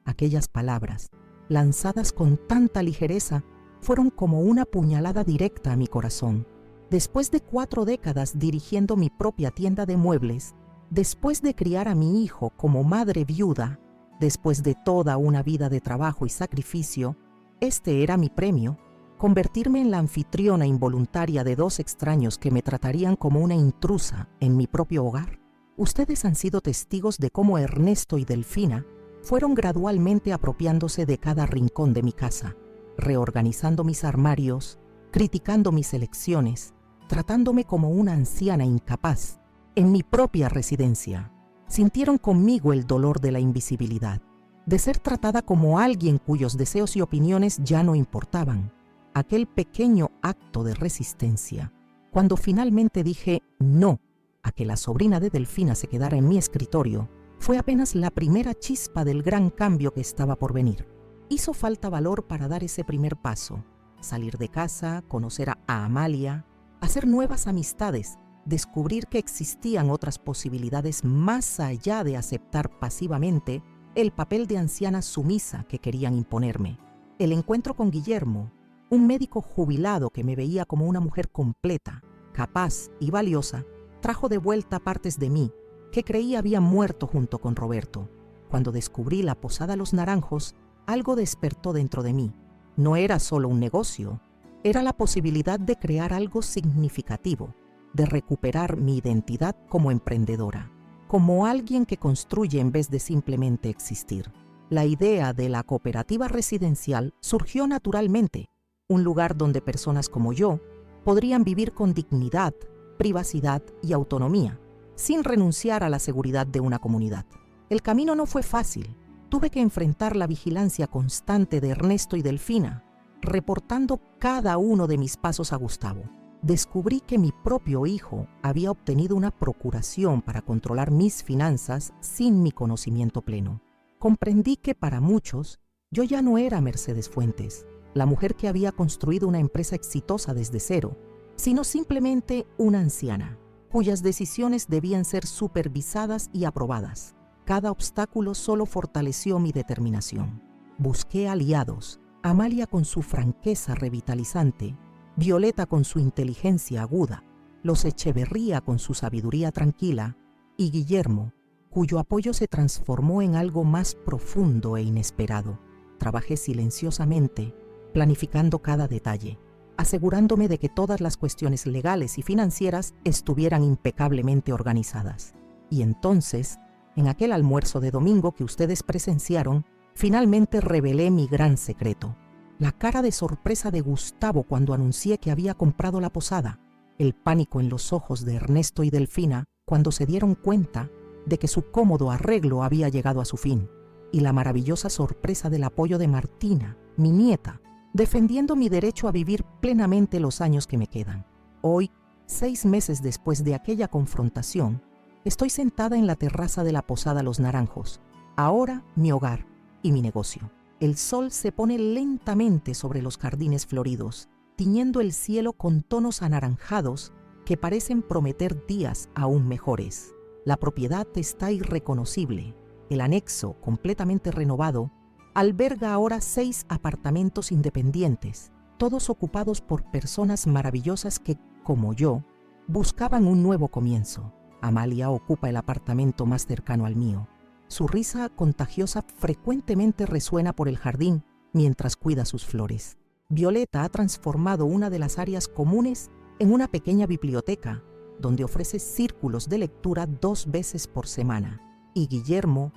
Aquellas palabras, lanzadas con tanta ligereza, fueron como una puñalada directa a mi corazón. Después de 4 décadas dirigiendo mi propia tienda de muebles, después de criar a mi hijo como madre viuda, después de toda una vida de trabajo y sacrificio, este era mi premio: convertirme en la anfitriona involuntaria de 2 extraños que me tratarían como una intrusa en mi propio hogar. Ustedes han sido testigos de cómo Ernesto y Delfina fueron gradualmente apropiándose de cada rincón de mi casa, reorganizando mis armarios, criticando mis elecciones, tratándome como una anciana incapaz. En mi propia residencia, sintieron conmigo el dolor de la invisibilidad, de ser tratada como alguien cuyos deseos y opiniones ya no importaban. Aquel pequeño acto de resistencia, cuando finalmente dije no a que la sobrina de Delfina se quedara en mi escritorio, fue apenas la primera chispa del gran cambio que estaba por venir. Hizo falta valor para dar ese primer paso, salir de casa, conocer a Amalia, hacer nuevas amistades, descubrir que existían otras posibilidades más allá de aceptar pasivamente el papel de anciana sumisa que querían imponerme. El encuentro con Guillermo, un médico jubilado que me veía como una mujer completa, capaz y valiosa, trajo de vuelta partes de mí que creí había muerto junto con Roberto. Cuando descubrí la Posada Los Naranjos, algo despertó dentro de mí. No era solo un negocio, era la posibilidad de crear algo significativo, de recuperar mi identidad como emprendedora, como alguien que construye en vez de simplemente existir. La idea de la cooperativa residencial surgió naturalmente, un lugar donde personas como yo podrían vivir con dignidad, privacidad y autonomía, sin renunciar a la seguridad de una comunidad. El camino no fue fácil. Tuve que enfrentar la vigilancia constante de Ernesto y Delfina, reportando cada uno de mis pasos a Gustavo. Descubrí que mi propio hijo había obtenido una procuración para controlar mis finanzas sin mi conocimiento pleno. Comprendí que para muchos, yo ya no era Mercedes Fuentes, la mujer que había construido una empresa exitosa desde cero, sino simplemente una anciana, cuyas decisiones debían ser supervisadas y aprobadas. Cada obstáculo solo fortaleció mi determinación. Busqué aliados, Amalia con su franqueza revitalizante, Violeta con su inteligencia aguda, los Echeverría con su sabiduría tranquila y Guillermo, cuyo apoyo se transformó en algo más profundo e inesperado. Trabajé silenciosamente, planificando cada detalle, asegurándome de que todas las cuestiones legales y financieras estuvieran impecablemente organizadas. Y entonces, en aquel almuerzo de domingo que ustedes presenciaron, finalmente revelé mi gran secreto. La cara de sorpresa de Gustavo cuando anuncié que había comprado la posada, el pánico en los ojos de Ernesto y Delfina cuando se dieron cuenta de que su cómodo arreglo había llegado a su fin, y la maravillosa sorpresa del apoyo de Martina, mi nieta, defendiendo mi derecho a vivir plenamente los años que me quedan. Hoy, 6 meses después de aquella confrontación, estoy sentada en la terraza de la Posada Los Naranjos, ahora mi hogar y mi negocio. El sol se pone lentamente sobre los jardines floridos, tiñendo el cielo con tonos anaranjados que parecen prometer días aún mejores. La propiedad está irreconocible. El anexo, completamente renovado, alberga ahora 6 apartamentos independientes, todos ocupados por personas maravillosas que, como yo, buscaban un nuevo comienzo. Amalia ocupa el apartamento más cercano al mío. Su risa contagiosa frecuentemente resuena por el jardín mientras cuida sus flores. Violeta ha transformado una de las áreas comunes en una pequeña biblioteca, donde ofrece círculos de lectura 2 veces por semana. Y Guillermo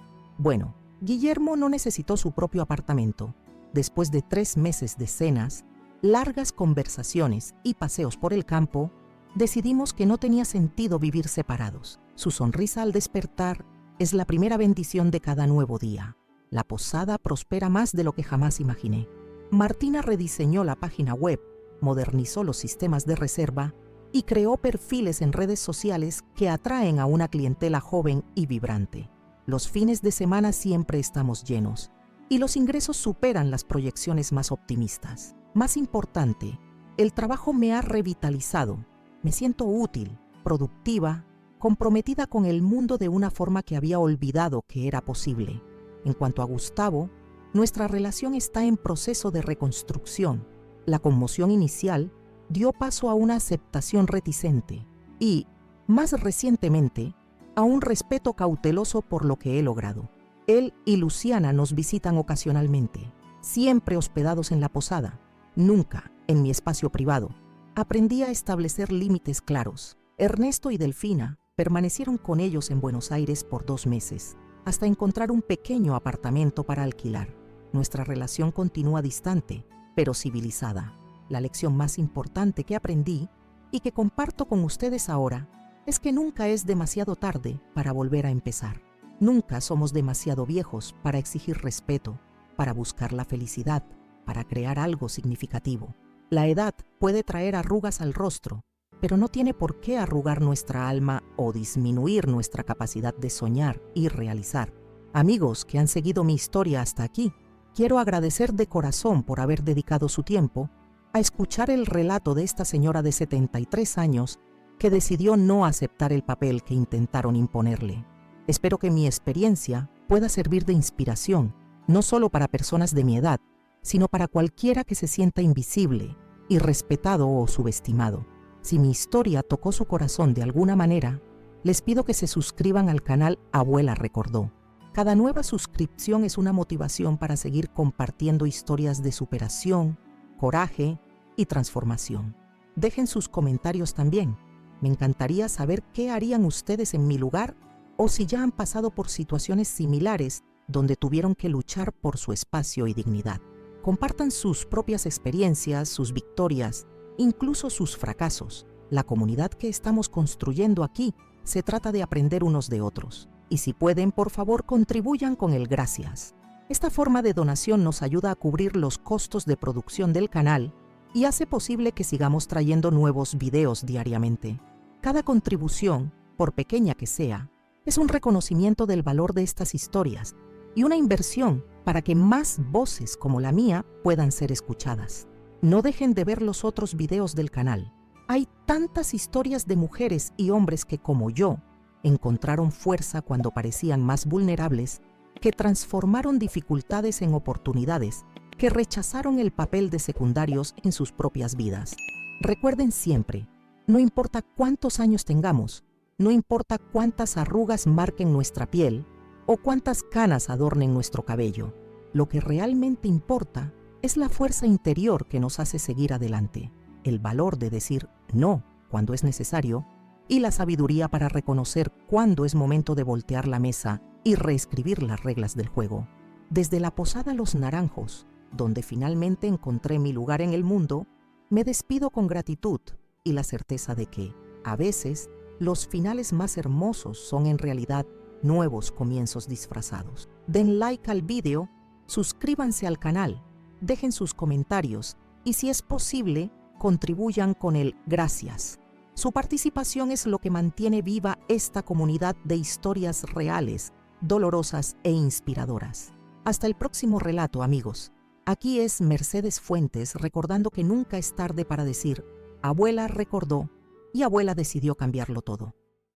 no necesitó su propio apartamento. Después de 3 meses de cenas, largas conversaciones y paseos por el campo, decidimos que no tenía sentido vivir separados. Su sonrisa al despertar es la primera bendición de cada nuevo día. La posada prospera más de lo que jamás imaginé. Martina rediseñó la página web, modernizó los sistemas de reserva y creó perfiles en redes sociales que atraen a una clientela joven y vibrante. Los fines de semana siempre estamos llenos y los ingresos superan las proyecciones más optimistas. Más importante, el trabajo me ha revitalizado. Me siento útil, productiva, comprometida con el mundo de una forma que había olvidado que era posible. En cuanto a Gustavo, nuestra relación está en proceso de reconstrucción. La conmoción inicial dio paso a una aceptación reticente y, más recientemente, a un respeto cauteloso por lo que he logrado. Él y Luciana nos visitan ocasionalmente, siempre hospedados en la posada, nunca en mi espacio privado. Aprendí a establecer límites claros. Ernesto y Delfina permanecieron con ellos en Buenos Aires por 2 meses, hasta encontrar un pequeño apartamento para alquilar. Nuestra relación continúa distante, pero civilizada. La lección más importante que aprendí y que comparto con ustedes ahora es que nunca es demasiado tarde para volver a empezar. Nunca somos demasiado viejos para exigir respeto, para buscar la felicidad, para crear algo significativo. La edad puede traer arrugas al rostro, pero no tiene por qué arrugar nuestra alma o disminuir nuestra capacidad de soñar y realizar. Amigos que han seguido mi historia hasta aquí, quiero agradecer de corazón por haber dedicado su tiempo a escuchar el relato de esta señora de 73 años que decidió no aceptar el papel que intentaron imponerle. Espero que mi experiencia pueda servir de inspiración, no solo para personas de mi edad, sino para cualquiera que se sienta invisible, irrespetado o subestimado. Si mi historia tocó su corazón de alguna manera, les pido que se suscriban al canal Abuela Recordó. Cada nueva suscripción es una motivación para seguir compartiendo historias de superación, coraje y transformación. Dejen sus comentarios también. Me encantaría saber qué harían ustedes en mi lugar o si ya han pasado por situaciones similares donde tuvieron que luchar por su espacio y dignidad. Compartan sus propias experiencias, sus victorias, incluso sus fracasos. La comunidad que estamos construyendo aquí se trata de aprender unos de otros. Y si pueden, por favor, contribuyan con el gracias. Esta forma de donación nos ayuda a cubrir los costos de producción del canal y hace posible que sigamos trayendo nuevos videos diariamente. Cada contribución, por pequeña que sea, es un reconocimiento del valor de estas historias y una inversión para que más voces como la mía puedan ser escuchadas. No dejen de ver los otros videos del canal. Hay tantas historias de mujeres y hombres que, como yo, encontraron fuerza cuando parecían más vulnerables, que transformaron dificultades en oportunidades, que rechazaron el papel de secundarios en sus propias vidas. Recuerden siempre, no importa cuántos años tengamos, no importa cuántas arrugas marquen nuestra piel o cuántas canas adornen nuestro cabello, lo que realmente importa es la fuerza interior que nos hace seguir adelante, el valor de decir no cuando es necesario y la sabiduría para reconocer cuándo es momento de voltear la mesa y reescribir las reglas del juego. Desde la posada Los Naranjos, donde finalmente encontré mi lugar en el mundo, me despido con gratitud y la certeza de que, a veces, los finales más hermosos son en realidad nuevos comienzos disfrazados. Den like al video, suscríbanse al canal, dejen sus comentarios y, si es posible, contribuyan con el gracias. Su participación es lo que mantiene viva esta comunidad de historias reales, dolorosas e inspiradoras. Hasta el próximo relato, amigos. Aquí es Mercedes Fuentes recordando que nunca es tarde para decir, abuela recordó y abuela decidió cambiarlo todo.